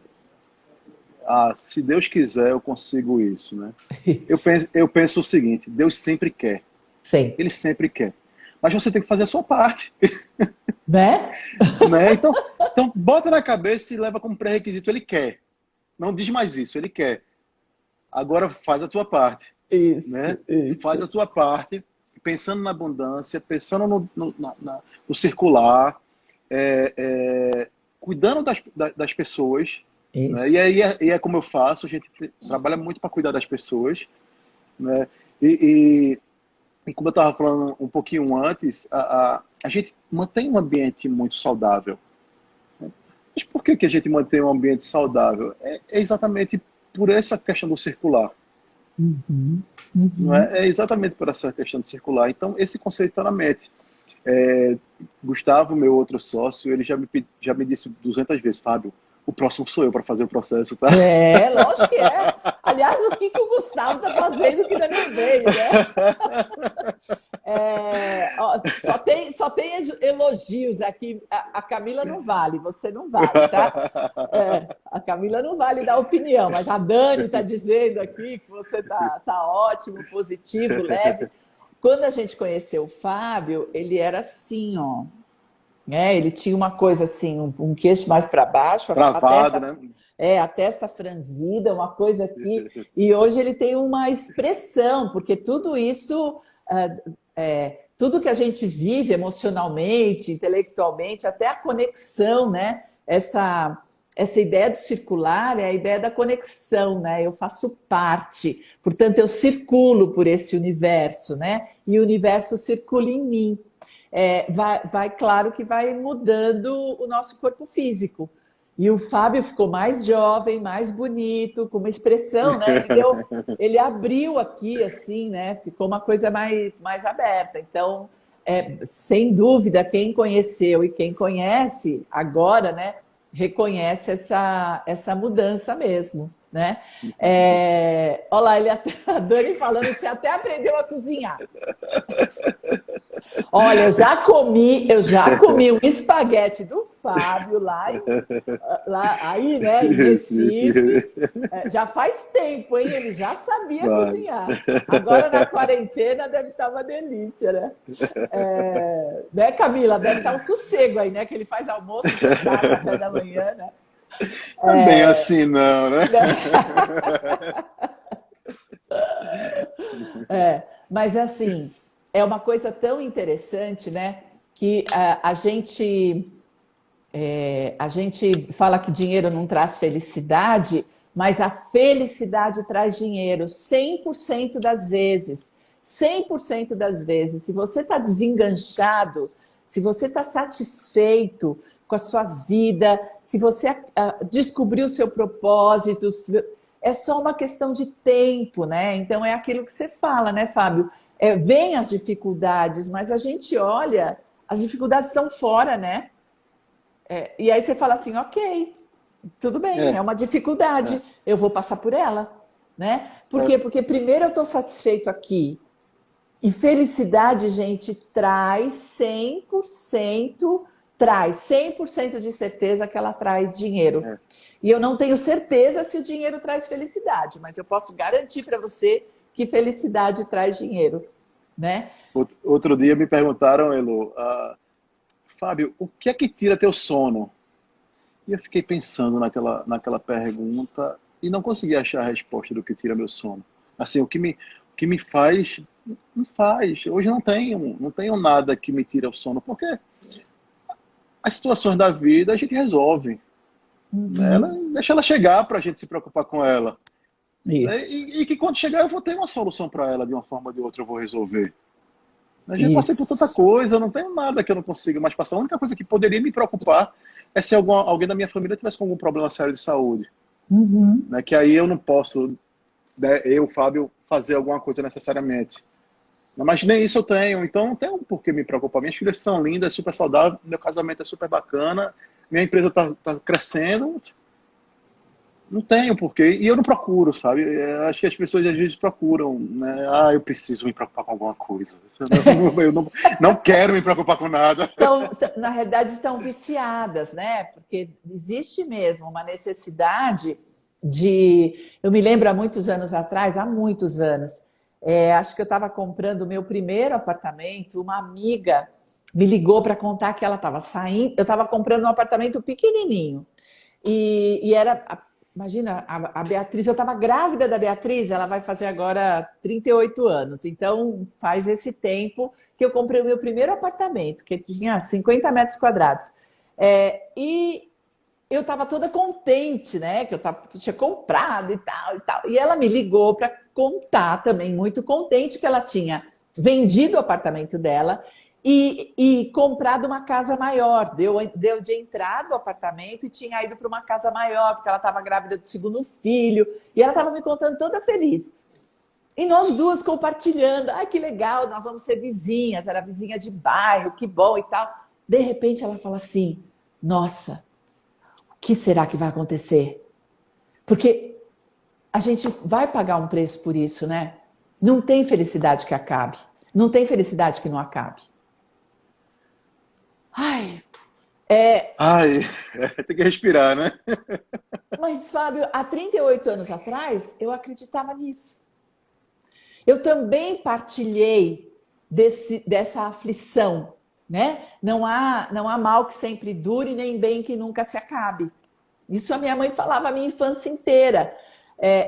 [SPEAKER 2] Ah, se Deus quiser, eu consigo isso, né?
[SPEAKER 1] Isso.
[SPEAKER 2] Eu penso o seguinte: Deus sempre quer, Ele
[SPEAKER 1] Sempre,
[SPEAKER 2] sempre quer, mas você tem que fazer a sua parte,
[SPEAKER 1] né?
[SPEAKER 2] né? Então bota na cabeça e leva como pré-requisito: Ele quer. Não diz mais isso, Ele quer. Agora faz a tua parte,
[SPEAKER 1] Isso,
[SPEAKER 2] né? Faz
[SPEAKER 1] isso.
[SPEAKER 2] a tua parte, pensando na abundância, pensando no circular, é, cuidando das pessoas, né?
[SPEAKER 1] Isso.
[SPEAKER 2] E é como eu faço, a gente trabalha muito para cuidar das pessoas, né? E, e como eu estava falando um pouquinho antes, a gente mantém um ambiente muito saudável. Mas por que a gente mantém um ambiente saudável? É exatamente por essa questão do circular.
[SPEAKER 1] Uhum,
[SPEAKER 2] Não
[SPEAKER 1] uhum.
[SPEAKER 2] é? É exatamente por essa questão de circular. Então, esse conceito está na mente. Gustavo, meu outro sócio, ele já me disse 200 vezes: Fábio, o próximo sou eu para fazer o processo, tá?
[SPEAKER 1] É, lógico que é. Aliás, o que que o Gustavo está fazendo que ainda não veio, né? Ó, só tem elogios aqui. A Camila não vale, você não vale, tá? A Camila não vale dar opinião, mas a Dani está dizendo aqui que você tá ótimo, positivo, leve. Quando a gente conheceu o Fábio, ele era assim, ó. Ele tinha uma coisa assim, um queixo mais para baixo, a
[SPEAKER 2] Travado,
[SPEAKER 1] testa,
[SPEAKER 2] né?
[SPEAKER 1] a testa franzida, uma coisa aqui. E hoje ele tem uma expressão, porque tudo isso, tudo que a gente vive emocionalmente, intelectualmente, até a conexão, né? Essa ideia do circular é a ideia da conexão, né? Eu faço parte, portanto, eu circulo por esse universo, né? E o universo circula em mim. Claro que vai mudando o nosso corpo físico. E o Fábio ficou mais jovem, mais bonito, com uma expressão, né? Ele abriu aqui, assim, né? Ficou uma coisa mais aberta. Então, sem dúvida, quem conheceu e quem conhece agora, né? Reconhece essa mudança mesmo, né? Olha lá, a Dani falando que você até aprendeu a cozinhar. Olha, eu já comi um espaguete do Fábio lá aí, né, em
[SPEAKER 2] Sim,
[SPEAKER 1] Recife.
[SPEAKER 2] sim.
[SPEAKER 1] Já faz tempo, hein? Ele já sabia
[SPEAKER 2] Vai.
[SPEAKER 1] cozinhar. Agora na quarentena deve estar uma delícia, né? Né, Camila? Deve estar um sossego aí, né? Que ele faz almoço, jantar, café da manhã, né?
[SPEAKER 2] Não é bem assim, não, né?
[SPEAKER 1] Mas assim, é uma coisa tão interessante, né? Que a gente fala que dinheiro não traz felicidade, mas a felicidade traz dinheiro 100% das vezes. 100% das vezes. Se você está desenganchado, se você está satisfeito com a sua vida, se você descobriu o seu propósito, é só uma questão de tempo, né? Então é aquilo que você fala, né, Fábio? Vem as dificuldades, mas a gente olha, as dificuldades estão fora, né? E aí você fala assim, ok, tudo bem, é
[SPEAKER 2] É,
[SPEAKER 1] uma
[SPEAKER 2] é,
[SPEAKER 1] dificuldade, eu vou passar por ela, né? Por
[SPEAKER 2] é.
[SPEAKER 1] quê? Porque primeiro eu estou satisfeito aqui. E felicidade, gente, traz 100% de certeza que ela traz dinheiro.
[SPEAKER 2] É.
[SPEAKER 1] E eu não tenho certeza se o dinheiro traz felicidade, mas eu posso garantir para você que felicidade traz dinheiro, né?
[SPEAKER 2] Outro dia me perguntaram, Elo, Fábio, o que é que tira teu sono? E eu fiquei pensando naquela pergunta e não consegui achar a resposta do que tira meu sono. Assim, o que me faz, não faz. Hoje não tenho nada que me tira o sono, porque as situações da vida a gente resolve, né?
[SPEAKER 1] Uhum.
[SPEAKER 2] Deixa ela chegar para a gente se preocupar com ela, né?
[SPEAKER 1] Isso,
[SPEAKER 2] E que quando chegar eu vou ter uma solução para ela de uma forma ou de outra eu vou resolver. Eu já passei por tanta
[SPEAKER 1] isso.
[SPEAKER 2] coisa, eu não tenho nada que eu não consiga mais passar. A única coisa que poderia me preocupar é se alguém da minha família tivesse com algum problema sério de saúde,
[SPEAKER 1] Uhum.
[SPEAKER 2] né? Que aí eu não posso, né, eu, Fábio, fazer alguma coisa necessariamente. Mas nem isso eu tenho, então não tenho por que me preocupar. Minhas filhas são lindas, super saudáveis, meu casamento é super bacana, minha empresa está crescendo. Não tenho porquê. E eu não procuro, sabe? Acho que as pessoas às vezes procuram, né? Ah, eu preciso me preocupar com alguma coisa. Eu não quero me preocupar com nada.
[SPEAKER 1] Então, na realidade, estão viciadas, né? Porque existe mesmo uma necessidade de. Eu me lembro há muitos anos atrás, há muitos anos, acho que eu estava comprando o meu primeiro apartamento, uma amiga me ligou para contar que ela estava saindo. Eu estava comprando um apartamento pequenininho. E era, imagina, a Beatriz, eu estava grávida da Beatriz, ela vai fazer agora 38 anos. Então, faz esse tempo que eu comprei o meu primeiro apartamento, que tinha 50 metros quadrados. E eu estava toda contente, né? Que eu tinha comprado e tal e tal. E ela me ligou para contar também, muito contente, que ela tinha vendido o apartamento dela e comprado uma casa maior. Deu de entrada o apartamento e tinha ido para uma casa maior, porque ela estava grávida do segundo filho. E ela estava me contando toda feliz. E nós duas compartilhando. Ai, que legal, nós vamos ser vizinhas. Era vizinha de bairro, que bom e tal. De repente ela fala assim: nossa, o que será que vai acontecer? Porque a gente vai pagar um preço por isso, né? Não tem felicidade que acabe. Não tem felicidade que não acabe. Ai,
[SPEAKER 2] Ai, tem que respirar, né?
[SPEAKER 1] mas, Fábio, há 38 anos atrás, eu acreditava nisso. Eu também partilhei dessa aflição, né? Não há mal que sempre dure, nem bem que nunca se acabe. Isso a minha mãe falava a minha infância inteira.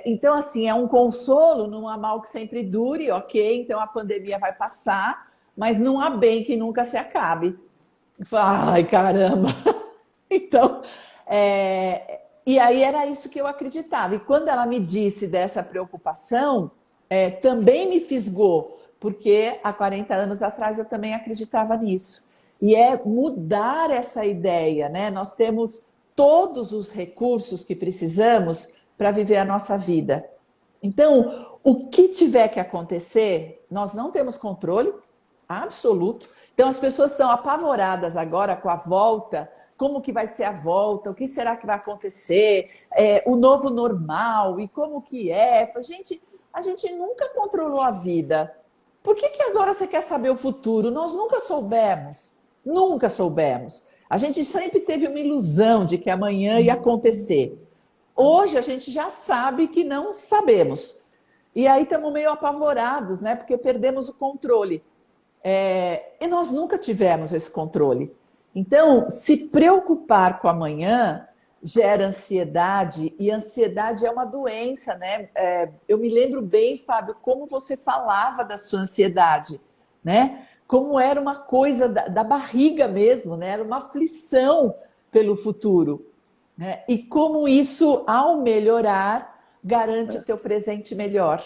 [SPEAKER 1] Então, assim, é um consolo, não há mal que sempre dure, ok, então a pandemia vai passar, mas não há bem que nunca se acabe. Ai, caramba! Então, e aí era isso que eu acreditava. E quando ela me disse dessa preocupação, também me fisgou, porque há 40 anos atrás eu também acreditava nisso. E é mudar essa ideia, né? Nós temos todos os recursos que precisamos para viver a nossa vida. Então, o que tiver que acontecer, nós não temos controle absoluto. Então, as pessoas estão apavoradas agora com a volta. Como que vai ser a volta? O que será que vai acontecer? O novo normal? E como que é? Gente, a gente nunca controlou a vida. Por que agora você quer saber o futuro? Nós nunca soubemos. Nunca soubemos. A gente sempre teve uma ilusão de que amanhã ia acontecer. Hoje a gente já sabe que não sabemos. E aí estamos meio apavorados, né? Porque perdemos o controle. E nós nunca tivemos esse controle. Então, se preocupar com amanhã gera ansiedade, e ansiedade é uma doença, né? Eu me lembro bem, Fábio, como você falava da sua ansiedade, né? Como era uma coisa da barriga mesmo, né? Era uma aflição pelo futuro, né? E como isso, ao melhorar, garante o teu presente melhor.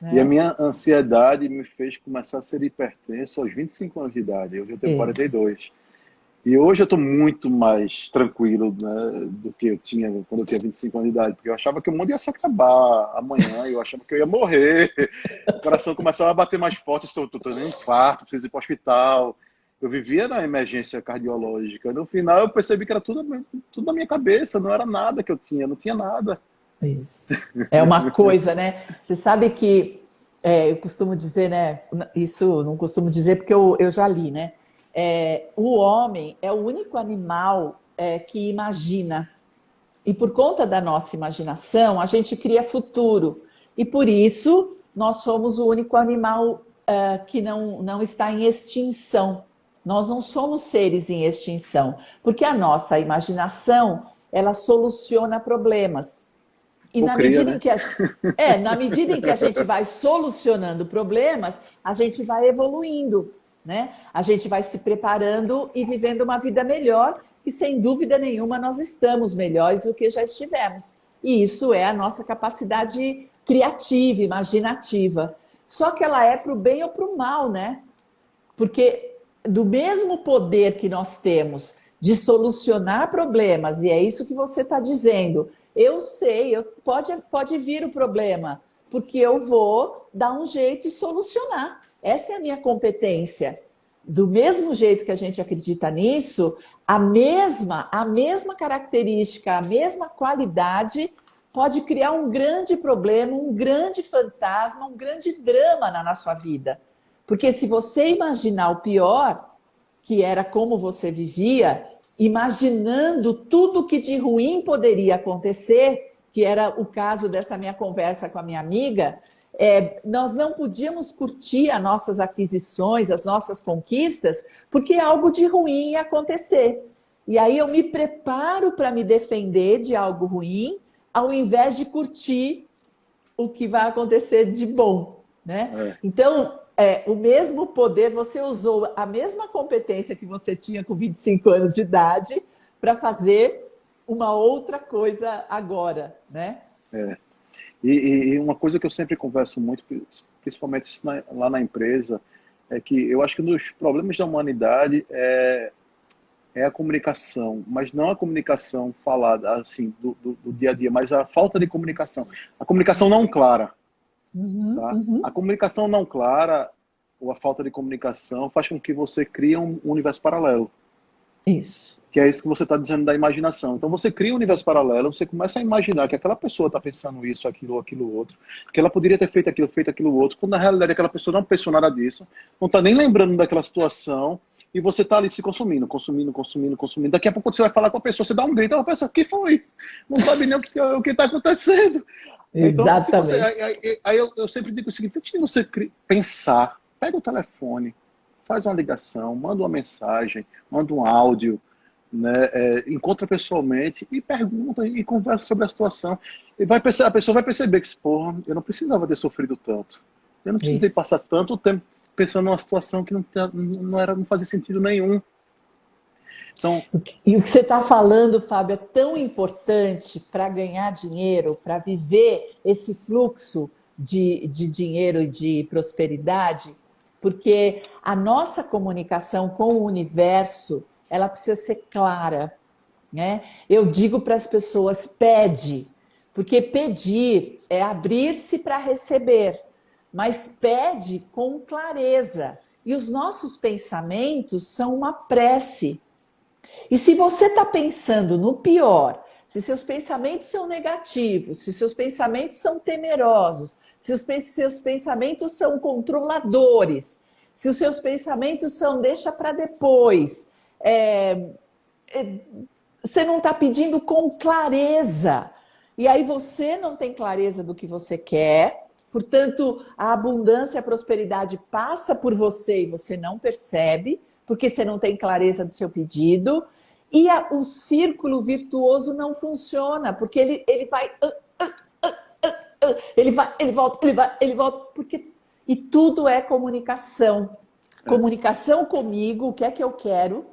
[SPEAKER 2] E a
[SPEAKER 1] Né?
[SPEAKER 2] minha ansiedade me fez começar a ser hipertenso aos 25 anos de idade. Hoje eu tenho
[SPEAKER 1] Isso.
[SPEAKER 2] 42. E hoje eu estou muito mais tranquilo, né, do que eu tinha quando eu tinha 25 anos de idade, porque eu achava que o mundo ia se acabar amanhã, eu achava que eu ia morrer, o coração começava a bater mais forte, estou tendo um infarto, preciso ir para o hospital. Eu vivia na emergência cardiológica. No final eu percebi que era tudo na minha cabeça, não era nada que eu tinha, não tinha nada.
[SPEAKER 1] Isso. É uma coisa, né? Você sabe que eu costumo dizer, né? Isso não costumo dizer porque eu já li, né? O homem é o único animal que imagina. E por conta da nossa imaginação, a gente cria futuro. E por isso, nós somos o único animal que não está em extinção. Nós não somos seres em extinção, porque a nossa imaginação, ela soluciona problemas. E
[SPEAKER 2] Ou
[SPEAKER 1] na
[SPEAKER 2] cria,
[SPEAKER 1] medida em
[SPEAKER 2] né?
[SPEAKER 1] que na medida em que a gente vai solucionando problemas, a gente vai evoluindo, né? A gente vai se preparando e vivendo uma vida melhor, e sem dúvida nenhuma nós estamos melhores do que já estivemos. E isso é a nossa capacidade criativa, imaginativa. Só que ela é para o bem ou para o mal, né? Porque do mesmo poder que nós temos de solucionar problemas, e é isso que você está dizendo, eu sei, pode vir o problema, porque eu vou dar um jeito e solucionar. Essa é a minha competência. do mesmo jeito que a gente acredita nisso, a mesma característica, a mesma qualidade pode criar um grande problema, um grande fantasma, um grande drama na sua vida. Porque se você imaginar o pior, que era como você vivia, imaginando tudo que de ruim poderia acontecer, que era o caso dessa minha conversa com a minha amiga, nós não podíamos curtir as nossas aquisições, as nossas conquistas, porque algo de ruim ia acontecer. E aí eu me preparo para me defender de algo ruim, ao invés de curtir o que vai acontecer de bom, né? Então, o mesmo poder, você usou a mesma competência que você tinha com 25 anos de idade para fazer uma outra coisa agora, né?
[SPEAKER 2] E uma coisa que eu sempre converso muito, principalmente lá na empresa, é que eu acho que um dos problemas da humanidade é a comunicação, mas não a comunicação falada, assim, do dia a dia, mas a falta de comunicação. A comunicação não clara, tá? A comunicação não clara, ou a falta de comunicação, faz com que você crie um universo paralelo.
[SPEAKER 1] Isso.
[SPEAKER 2] Que é isso que você está dizendo da imaginação. Então você cria um universo paralelo, você começa a imaginar que aquela pessoa está pensando isso, aquilo outro, que ela poderia ter feito aquilo outro, quando na realidade aquela pessoa não pensou nada disso, não está nem lembrando daquela situação, e você está ali se consumindo. Daqui a pouco você vai falar com a pessoa, você dá um grito, a pessoa, o que foi? Não sabe nem o que está acontecendo. Então, se você, aí eu sempre digo o seguinte, antes de você pensar, pega o telefone, faz uma ligação, manda uma mensagem, manda um áudio, né, encontra pessoalmente e pergunta e conversa sobre a situação. E a pessoa vai perceber que, porra, eu não precisava ter sofrido tanto. Eu não precisei passar tanto tempo pensando numa situação que não fazia sentido nenhum. Então,
[SPEAKER 1] e o que você está falando, Fábio, é tão importante para ganhar dinheiro, para viver esse fluxo de dinheiro e de prosperidade, porque a nossa comunicação com o universo, ela precisa ser clara, né? Eu digo para as pessoas, pede, porque pedir é abrir-se para receber, mas pede com clareza. E os nossos pensamentos são uma prece. E se você está pensando no pior, se seus pensamentos são negativos, se seus pensamentos são temerosos, se os seus pensamentos são controladores, se os seus pensamentos são deixa para depois, você não está pedindo com clareza. E aí você não tem clareza do que você quer, portanto, a abundância e a prosperidade passa por você e você não percebe, porque você não tem clareza do seu pedido. E o círculo virtuoso não funciona, porque ele vai... ele volta, porque... E tudo é comunicação. Comunicação comigo, o que é que eu quero,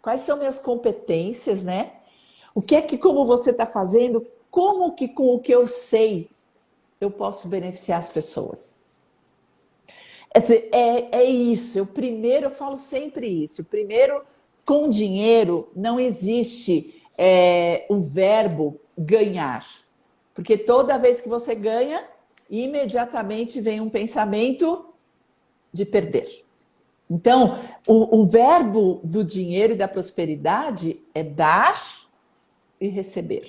[SPEAKER 1] quais são minhas competências, né? O que é que, como você está fazendo, como que com o que eu sei, eu posso beneficiar as pessoas. Isso. Eu falo sempre isso. Primeiro, com dinheiro não existe o verbo ganhar. Porque toda vez que você ganha, imediatamente vem um pensamento de perder. Então, o verbo do dinheiro e da prosperidade é dar e receber.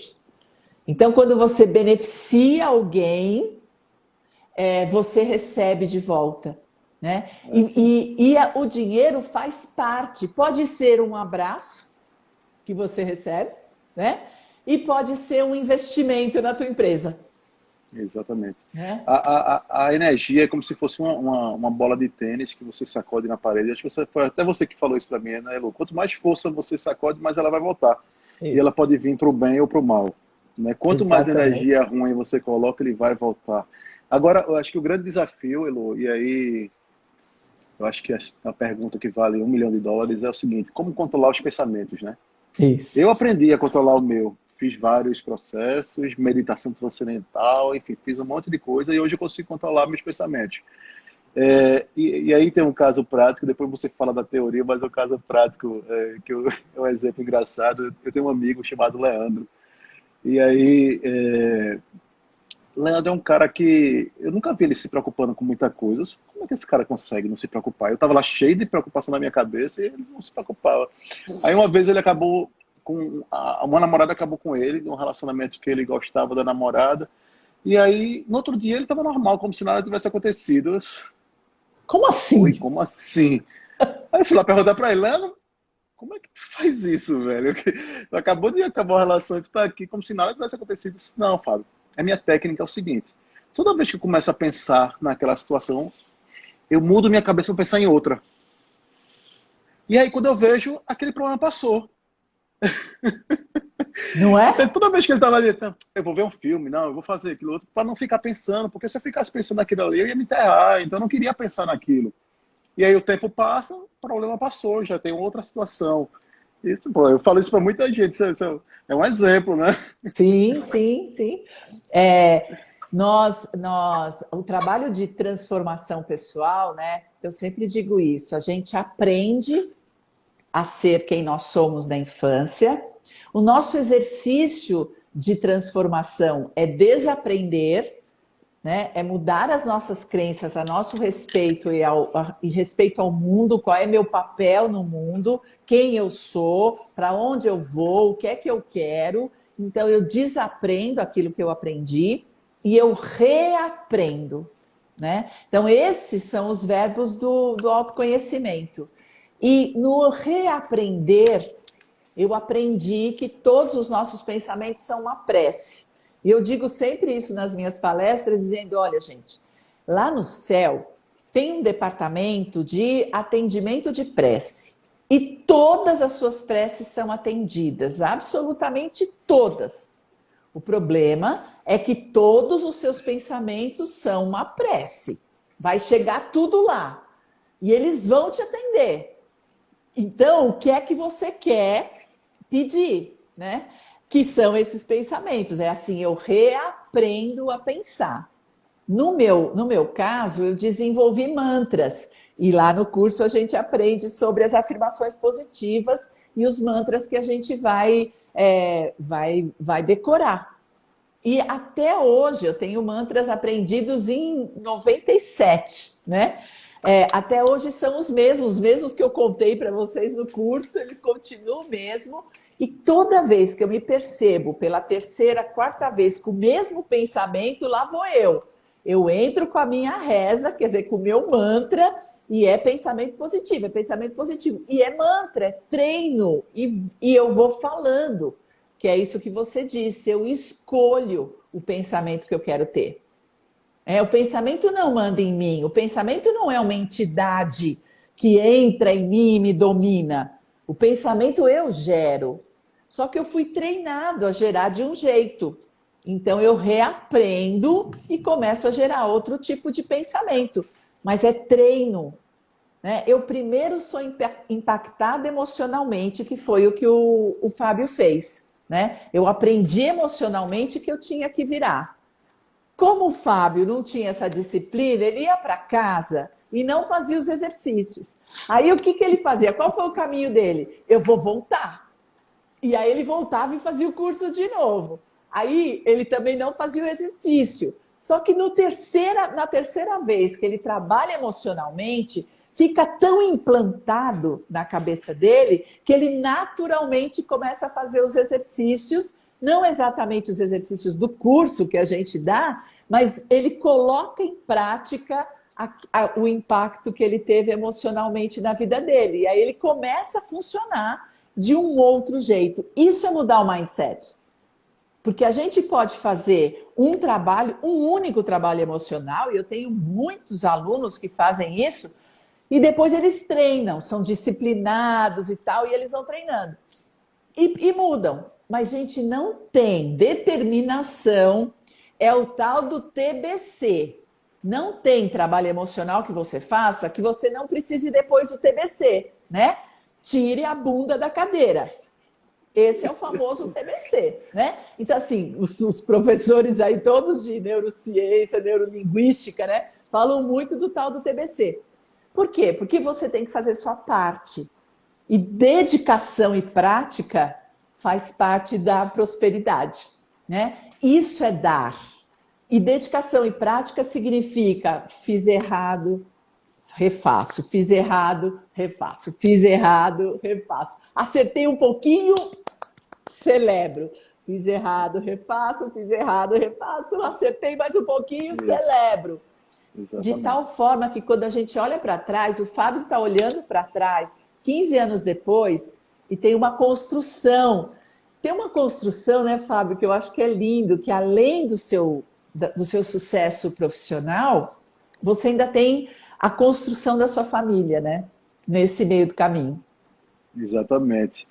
[SPEAKER 1] Então, quando você beneficia alguém, você recebe de volta. Né? O dinheiro faz parte. Pode ser um abraço que você recebe, né? E pode ser um investimento na tua empresa.
[SPEAKER 2] Exatamente. A energia é como se fosse uma bola de tênis que você sacode na parede. Acho que foi até você que falou isso para mim, né, Lu? Quanto mais força você sacode, mais ela vai voltar. Isso. E ela pode vir para o bem ou para o mal. Né? Quanto mais energia ruim você coloca, ele vai voltar. Agora, eu acho que o grande desafio, Elu, e aí eu acho que a pergunta que vale $1 milhão é o seguinte: como controlar os pensamentos, né?
[SPEAKER 1] Isso.
[SPEAKER 2] Eu aprendi a controlar o meu. Fiz vários processos, meditação transcendental, enfim, fiz um monte de coisa e hoje eu consigo controlar meus pensamentos. E aí tem um caso prático, depois você fala da teoria, mas o caso prático, é um exemplo engraçado. Eu tenho um amigo chamado Leandro, e aí Leandro é um cara que eu nunca vi ele se preocupando com muita coisa. Como é que esse cara consegue não se preocupar? Eu tava lá cheio de preocupação na minha cabeça e ele não se preocupava. Aí uma vez ele acabou com uma namorada acabou com ele, de um relacionamento que ele gostava da namorada. E aí, no outro dia, ele estava normal, como se nada tivesse acontecido.
[SPEAKER 1] Como
[SPEAKER 2] Oi,
[SPEAKER 1] assim?
[SPEAKER 2] como assim? Aí eu fui lá perguntar pra ele, Leandro, como é que tu faz isso, velho? Tu acabou de acabar uma relação e tu tá aqui como se nada tivesse acontecido. Eu disse, não, Fábio, a minha técnica é o seguinte, toda vez que eu começo a pensar naquela situação, eu mudo minha cabeça para pensar em outra. E aí, quando eu vejo, aquele problema passou.
[SPEAKER 1] Não
[SPEAKER 2] Então,
[SPEAKER 1] é?
[SPEAKER 2] toda vez que ele estava ali, então, eu vou ver um filme, não, eu vou fazer aquilo outro, para não ficar pensando, porque se eu ficasse pensando naquilo ali, eu ia me enterrar, então eu não queria pensar naquilo. E aí o tempo passa, o problema passou, já tem outra situação. Isso, pô, eu falo isso para muita gente, é um exemplo, né?
[SPEAKER 1] Sim, sim, sim. O trabalho de transformação pessoal, né? Eu sempre digo isso, a gente aprende a ser quem nós somos na infância. O nosso exercício de transformação é desaprender, né? É mudar as nossas crenças a nosso respeito e respeito ao mundo, qual é meu papel no mundo, quem eu sou, para onde eu vou, o que é que eu quero. Então eu desaprendo aquilo que eu aprendi e eu reaprendo, né? Então esses são os verbos do autoconhecimento. E no reaprender, eu aprendi que todos os nossos pensamentos são uma prece. E eu digo sempre isso nas minhas palestras, dizendo: olha, gente, lá no céu tem um departamento de atendimento de prece. E todas as suas preces são atendidas, absolutamente todas. O problema é que todos os seus pensamentos são uma prece. Vai chegar tudo lá. E eles vão te atender. Então, o que é que você quer pedir, né? Que são esses pensamentos. É assim, eu reaprendo a pensar. No meu caso, eu desenvolvi mantras. E lá no curso a gente aprende sobre as afirmações positivas e os mantras que a gente vai decorar. E até hoje eu tenho mantras aprendidos em 97, né? Até hoje são os mesmos que eu contei para vocês no curso, ele continua o mesmo. E toda vez que eu me percebo pela terceira, quarta vez com o mesmo pensamento, lá vou eu. Eu entro com a minha reza, quer dizer, com o meu mantra, e é pensamento positivo, é pensamento positivo. E é mantra, é treino, e eu vou falando, que é isso que você disse, eu escolho o pensamento que eu quero ter. O pensamento não manda em mim, o pensamento não é uma entidade que entra em mim e me domina. O pensamento eu gero. Só que eu fui treinado a gerar de um jeito. Então eu reaprendo e começo a gerar outro tipo de pensamento. Mas é treino, né? Eu primeiro sou impactada emocionalmente, que foi o que o Fábio fez, né? Eu aprendi emocionalmente que eu tinha que virar. Como o Fábio não tinha essa disciplina, ele ia para casa e não fazia os exercícios. Aí o que, que ele fazia? Qual foi o caminho dele? Eu vou voltar. E aí ele voltava e fazia o curso de novo. Aí ele também não fazia o exercício. Só que na terceira vez que ele trabalha emocionalmente, fica tão implantado na cabeça dele que ele naturalmente começa a fazer os exercícios, não exatamente os exercícios do curso que a gente dá, mas ele coloca em prática o impacto que ele teve emocionalmente na vida dele. E aí ele começa a funcionar de um outro jeito. Isso é mudar o mindset. Porque a gente pode fazer um único trabalho emocional, e eu tenho muitos alunos que fazem isso, e depois eles treinam, são disciplinados e tal, e eles vão treinando. E mudam. Mas, gente, não tem determinação, é o tal do TBC. Não tem trabalho emocional que você faça que você não precise depois do TBC, né? Tire a bunda da cadeira. Esse é o famoso TBC, né? Então, assim, os professores aí, todos de neurociência, neurolinguística, né? Falam muito do tal do TBC. Por quê? Porque você tem que fazer sua parte. E dedicação e prática faz parte da prosperidade, né? Isso é dar. E dedicação e prática significa fiz errado, refaço, fiz errado, refaço, fiz errado, refaço. Acertei um pouquinho, celebro. Fiz errado, refaço, fiz errado, refaço, acertei mais um pouquinho,
[SPEAKER 2] Isso,
[SPEAKER 1] celebro. De
[SPEAKER 2] exatamente.
[SPEAKER 1] tal forma que quando a gente olha para trás, o Fábio está olhando para trás 15 anos depois e tem uma construção. Tem uma construção, né, Fábio, que eu acho que é lindo, que além do seu sucesso profissional, você ainda tem a construção da sua família, né? Nesse meio do caminho.
[SPEAKER 2] Exatamente.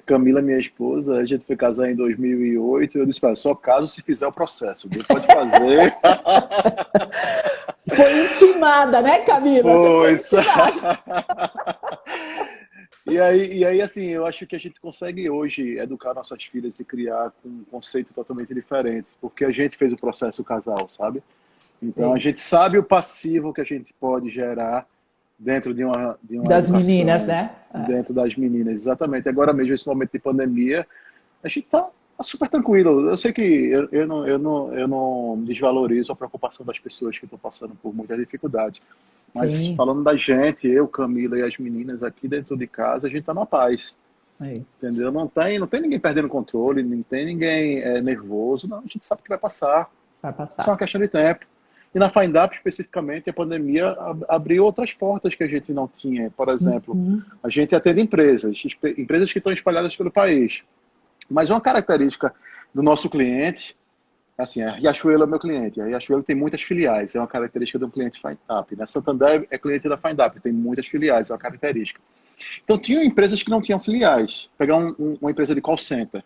[SPEAKER 2] Camila, minha esposa, a gente foi casar em 2008. Eu disse, "Olha, só caso se fizer o processo. Deus pode fazer."
[SPEAKER 1] Foi intimada, né, Camila? Você foi
[SPEAKER 2] Pois.
[SPEAKER 1] intimada.
[SPEAKER 2] E aí, assim, eu acho que a gente consegue hoje educar nossas filhas e criar com um conceito totalmente diferente, porque a gente fez o processo casal, sabe? Então, a gente
[SPEAKER 1] Isso.
[SPEAKER 2] sabe o passivo que a gente pode gerar dentro de uma
[SPEAKER 1] Das meninas,
[SPEAKER 2] educação,
[SPEAKER 1] né?
[SPEAKER 2] dentro das meninas. Exatamente. Agora mesmo, esse momento de pandemia, a gente está super tranquilo. Eu sei que eu não desvalorizo a preocupação das pessoas que estão passando por muita dificuldade. Mas
[SPEAKER 1] Sim,
[SPEAKER 2] falando da gente, eu, Camila e as meninas aqui dentro de casa, a gente está na paz.
[SPEAKER 1] é isso.
[SPEAKER 2] Entendeu? Não tem ninguém perdendo controle, não tem ninguém nervoso. Não, a gente sabe que vai passar.
[SPEAKER 1] Vai
[SPEAKER 2] Só uma
[SPEAKER 1] passar.
[SPEAKER 2] questão de tempo. E na FindUp, especificamente, a pandemia abriu outras portas que a gente não tinha. Por exemplo,
[SPEAKER 1] Uhum,
[SPEAKER 2] a gente atende empresas que estão espalhadas pelo país. Mas uma característica do nosso cliente, assim, a Riachuelo é meu cliente. A Riachuelo tem muitas filiais, é uma característica de um cliente FindUp. Na Santander é cliente da FindUp, tem muitas filiais, é uma característica. Então, tinham empresas que não tinham filiais. Pegar uma empresa de call center,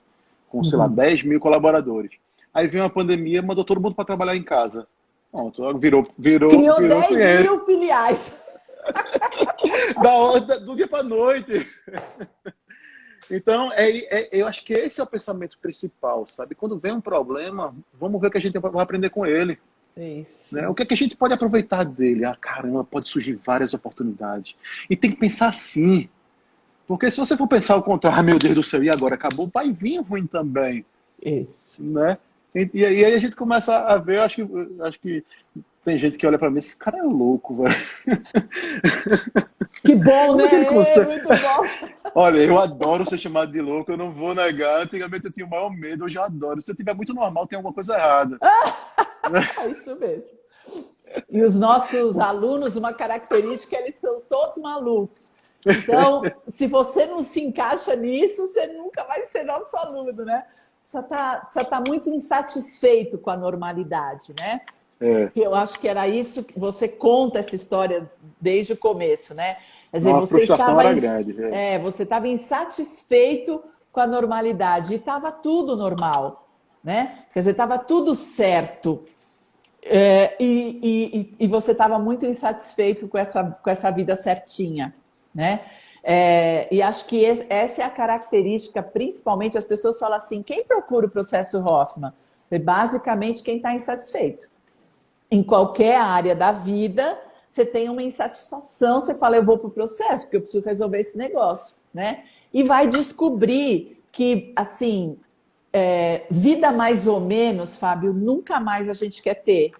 [SPEAKER 2] com, sei lá,
[SPEAKER 1] uhum.
[SPEAKER 2] 10 mil colaboradores. Aí veio uma pandemia, mandou todo mundo para trabalhar em casa. Pronto, virou
[SPEAKER 1] Criou 10
[SPEAKER 2] cliente.
[SPEAKER 1] mil filiais.
[SPEAKER 2] Do dia para noite. Então, eu acho que esse é o pensamento principal, sabe? Quando vem um problema, vamos ver o que a gente vai aprender com ele. Né?
[SPEAKER 1] Isso.
[SPEAKER 2] O que é que a gente pode aproveitar dele? Ah, caramba, pode surgir várias oportunidades. E tem que pensar assim. Porque se você for pensar o contrário, ah, meu Deus do céu, e agora? Acabou, vai vir ruim também.
[SPEAKER 1] Isso.
[SPEAKER 2] Né? E aí a gente começa a ver, eu acho que tem gente que olha para mim, esse cara é louco, velho.
[SPEAKER 1] Que bom,
[SPEAKER 2] Como é que ele
[SPEAKER 1] né?
[SPEAKER 2] consegue?
[SPEAKER 1] Muito bom.
[SPEAKER 2] Olha, eu adoro ser chamado de louco, eu não vou negar. Antigamente eu tinha o maior medo, hoje eu adoro. Se eu tiver muito normal, tem alguma coisa errada.
[SPEAKER 1] É isso mesmo. E os nossos alunos, uma característica, eles são todos malucos. Então, se você não se encaixa nisso, você nunca vai ser nosso aluno, né? Precisa tá muito insatisfeito com a normalidade, né?
[SPEAKER 2] É,
[SPEAKER 1] Que eu acho que era isso que você conta essa história desde o começo, né? Quer dizer,
[SPEAKER 2] não, a frustração era grande. É.
[SPEAKER 1] você estava insatisfeito com a normalidade e estava tudo normal, né? Quer dizer, estava tudo certo. E você estava muito insatisfeito com essa vida certinha, né? E acho que essa é a característica, principalmente as pessoas falam assim, quem procura o processo Hoffman? É basicamente quem está insatisfeito. Em qualquer área da vida, você tem uma insatisfação, você fala, eu vou para o processo, porque eu preciso resolver esse negócio, né? E vai descobrir que, assim, vida mais ou menos, Fábio, nunca mais a gente quer ter.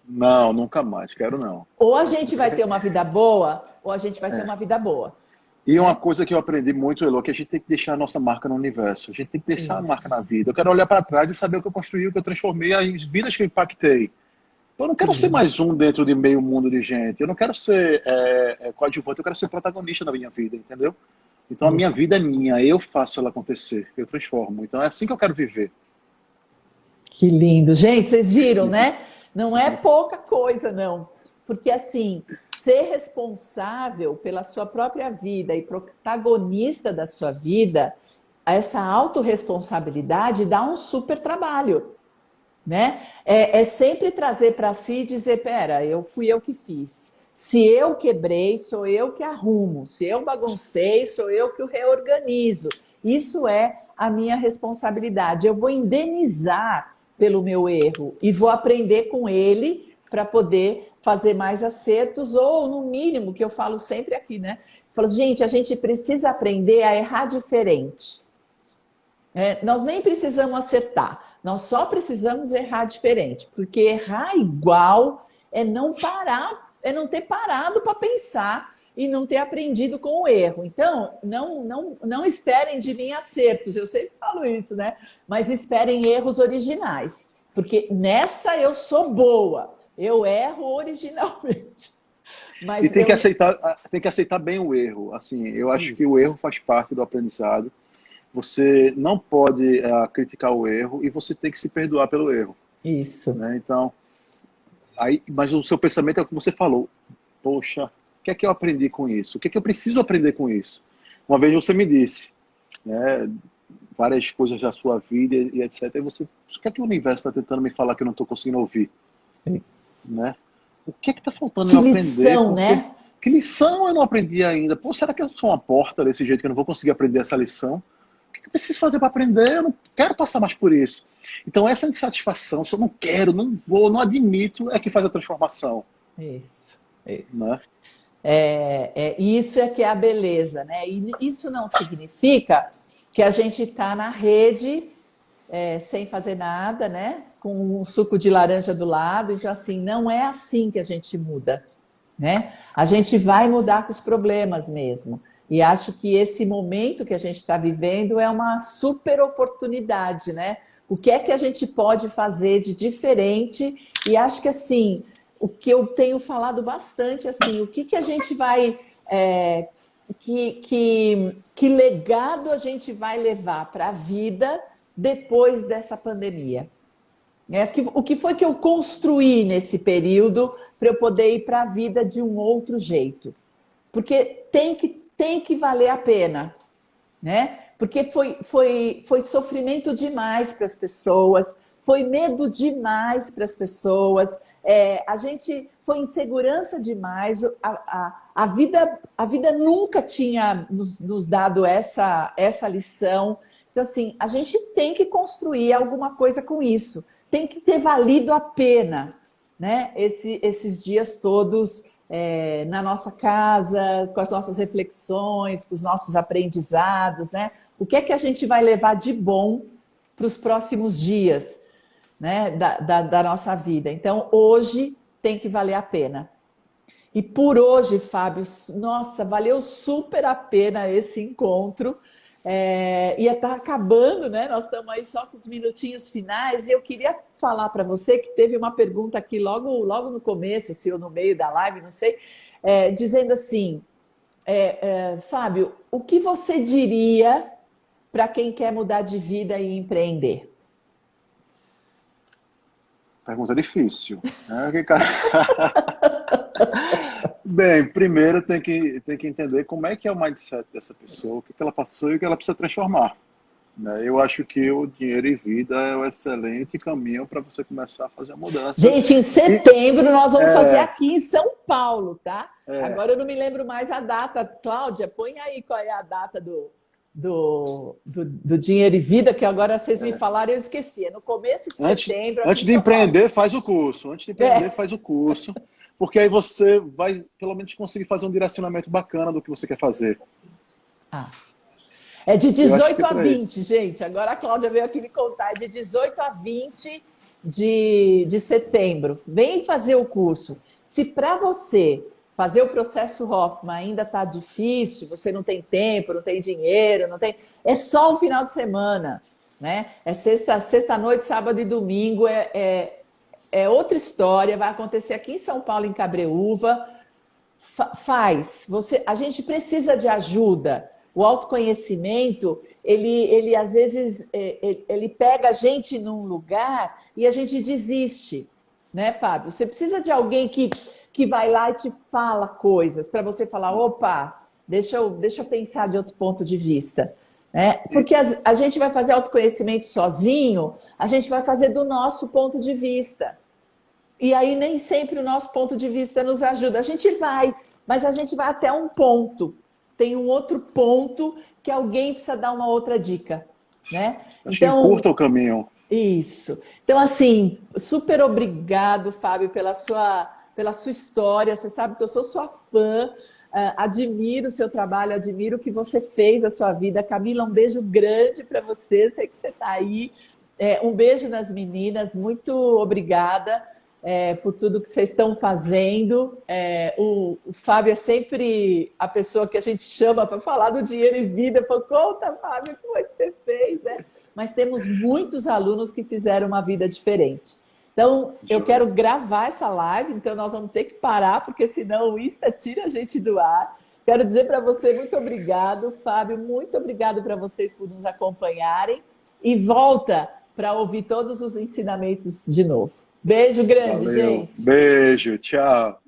[SPEAKER 2] Não, nunca mais, quero não.
[SPEAKER 1] Ou a gente vai ter uma vida boa, ou a gente vai ter
[SPEAKER 2] É.
[SPEAKER 1] uma vida boa,
[SPEAKER 2] E uma
[SPEAKER 1] né?
[SPEAKER 2] coisa que eu aprendi muito, Elo, é que a gente tem que deixar a nossa marca no universo. A gente tem que deixar a marca na
[SPEAKER 1] Isso.
[SPEAKER 2] vida. Eu quero olhar para trás e saber o que eu construí, o que eu transformei, as vidas que eu impactei. Eu não
[SPEAKER 1] Que
[SPEAKER 2] quero ser
[SPEAKER 1] lindo.
[SPEAKER 2] mais um dentro de meio mundo de gente. Eu não quero ser coadjuvante, eu quero ser protagonista da minha vida, entendeu? Então a minha
[SPEAKER 1] Isso.
[SPEAKER 2] vida é minha, eu faço ela acontecer, eu transformo. Então é assim que eu quero viver.
[SPEAKER 1] Que lindo. Gente, vocês viram, né? Não é pouca coisa, não. Porque, assim, ser responsável pela sua própria vida e protagonista da sua vida, essa autorresponsabilidade dá um super trabalho, né? É sempre trazer para si e dizer, pera, fui eu que fiz. Se eu quebrei, sou eu que arrumo. Se eu baguncei, sou eu que o reorganizo. Isso é a minha responsabilidade. Eu vou indenizar pelo meu erro e vou aprender com ele para poder fazer mais acertos ou, no mínimo, que eu falo sempre aqui, né? Eu falo, gente, a gente precisa aprender a errar diferente. Nós nem precisamos acertar, nós só precisamos errar diferente, porque errar igual é não parar, é não ter parado para pensar e não ter aprendido com o erro. Então, não esperem de mim acertos, eu sempre falo isso, né? Mas esperem erros originais, porque nessa eu sou boa, eu erro originalmente.
[SPEAKER 2] E
[SPEAKER 1] Mas
[SPEAKER 2] tem que aceitar bem o erro. Assim, eu acho que o
[SPEAKER 1] Isso,
[SPEAKER 2] erro faz parte do aprendizado. Você não pode criticar o erro e você tem que se perdoar pelo erro,
[SPEAKER 1] isso,
[SPEAKER 2] né? Então, mas o seu pensamento é o que você falou. Poxa, o que é que eu aprendi com isso? O que é que eu preciso aprender com isso? Uma vez você me disse, né, várias coisas da sua vida e etc. E você, o que é que o universo está tentando me falar que eu não estou conseguindo ouvir?
[SPEAKER 1] isso.
[SPEAKER 2] Né? O que é que está faltando
[SPEAKER 1] Que
[SPEAKER 2] eu aprender?
[SPEAKER 1] lição,
[SPEAKER 2] Porque
[SPEAKER 1] né?
[SPEAKER 2] que lição eu não aprendi ainda? Pô, será que eu sou uma porta desse jeito que eu não vou conseguir aprender essa lição? O que eu preciso fazer para aprender? Eu não quero passar mais por isso. Então essa insatisfação, se eu não quero, não vou, não admito, é que faz a transformação,
[SPEAKER 1] Isso, isso.
[SPEAKER 2] né?
[SPEAKER 1] Isso é que é a beleza, né? E isso não significa que a gente está na rede sem fazer nada, né? Com um suco de laranja do lado. Então, assim, não é assim que a gente muda, né? A gente vai mudar com os problemas mesmo. E acho que esse momento que a gente está vivendo é uma super oportunidade, né? O que é que a gente pode fazer de diferente? E acho que assim, o que eu tenho falado bastante, assim, o que que a gente vai, que legado a gente vai levar para a vida depois dessa pandemia? O que foi que eu construí nesse período para eu poder ir para a vida de um outro jeito? Porque tem que valer a pena, né? Porque foi sofrimento demais para as pessoas, foi medo demais para as pessoas, a gente foi insegurança demais, a vida nunca tinha nos dado essa lição. Então, assim, a gente tem que construir alguma coisa com isso, tem que ter valido a pena, né? Esses dias todos na nossa casa, com as nossas reflexões, com os nossos aprendizados, né? O que é que a gente vai levar de bom para os próximos dias, né, da nossa vida? Então, hoje tem que valer a pena. E por hoje, Fábio, nossa, valeu super a pena esse encontro. Ia estar acabando, né? Nós estamos aí só com os minutinhos finais. E eu queria falar para você que teve uma pergunta aqui logo no começo, se ou no meio da live, não sei, dizendo assim: Fábio, o que você diria para quem quer mudar de vida e empreender?
[SPEAKER 2] Pergunta difícil, né? Bem, primeiro tem que entender como é que é o mindset dessa pessoa, o que ela passou e o que ela precisa transformar, né? Eu acho que o dinheiro e vida é o excelente caminho para você começar a fazer a mudança.
[SPEAKER 1] Gente, em
[SPEAKER 2] E
[SPEAKER 1] setembro nós vamos fazer
[SPEAKER 2] é,
[SPEAKER 1] aqui em São Paulo, tá?
[SPEAKER 2] é,
[SPEAKER 1] Agora eu não me lembro mais a data. Cláudia, põe aí qual é a data do Dinheiro e Vida, que agora vocês me falaram e eu esqueci. É no começo de setembro aqui
[SPEAKER 2] antes
[SPEAKER 1] em
[SPEAKER 2] de
[SPEAKER 1] São Paulo.
[SPEAKER 2] empreender, faz o curso. Antes de empreender,
[SPEAKER 1] É.
[SPEAKER 2] faz o curso, porque aí você vai, pelo menos, conseguir fazer um direcionamento bacana do que você quer fazer.
[SPEAKER 1] Ah, é de
[SPEAKER 2] Eu acho que
[SPEAKER 1] 18
[SPEAKER 2] é
[SPEAKER 1] a
[SPEAKER 2] por aí.
[SPEAKER 1] 20, gente. Agora a Cláudia veio aqui me contar. É de 18 a 20 de setembro. Vem fazer o curso. Se para você fazer o processo Hoffman ainda está difícil, você não tem tempo, não tem dinheiro, não tem. É só o final de semana, né? É sexta-noite, sábado e domingo. É outra história. Vai acontecer aqui em São Paulo, em Cabreúva. A gente precisa de ajuda. O autoconhecimento, ele às vezes ele pega a gente num lugar e a gente desiste, né, Fábio? Você precisa de alguém que vai lá e te fala coisas para você falar, opa, deixa eu pensar de outro ponto de vista. Né?
[SPEAKER 2] E,
[SPEAKER 1] Porque a gente vai fazer autoconhecimento sozinho, a gente vai fazer do nosso ponto de vista. E aí nem sempre o nosso ponto de vista nos ajuda. A gente vai, mas a gente vai até um ponto. Tem um outro ponto que alguém precisa dar uma outra dica, né?
[SPEAKER 2] acho que
[SPEAKER 1] Então,
[SPEAKER 2] encurta o caminho.
[SPEAKER 1] isso. Então, assim, super obrigado, Fábio, pela sua história. Você sabe que eu sou sua fã. Admiro o seu trabalho, admiro o que você fez a sua vida. Camila, um beijo grande para você, sei que você está aí. Um beijo nas meninas, muito obrigada por tudo que vocês estão fazendo. O Fábio é sempre a pessoa que a gente chama para falar do dinheiro e vida. Fala, conta, Fábio, como é que você fez, né? Mas temos muitos alunos que fizeram uma vida diferente. Então, eu quero gravar essa live, então nós vamos ter que parar, porque senão o Insta tira a gente do ar. Quero dizer para você muito obrigado, Fábio, muito obrigado para vocês por nos acompanharem. E volta para ouvir todos os ensinamentos de novo. Beijo grande,
[SPEAKER 2] Valeu.
[SPEAKER 1] gente.
[SPEAKER 2] Beijo, tchau.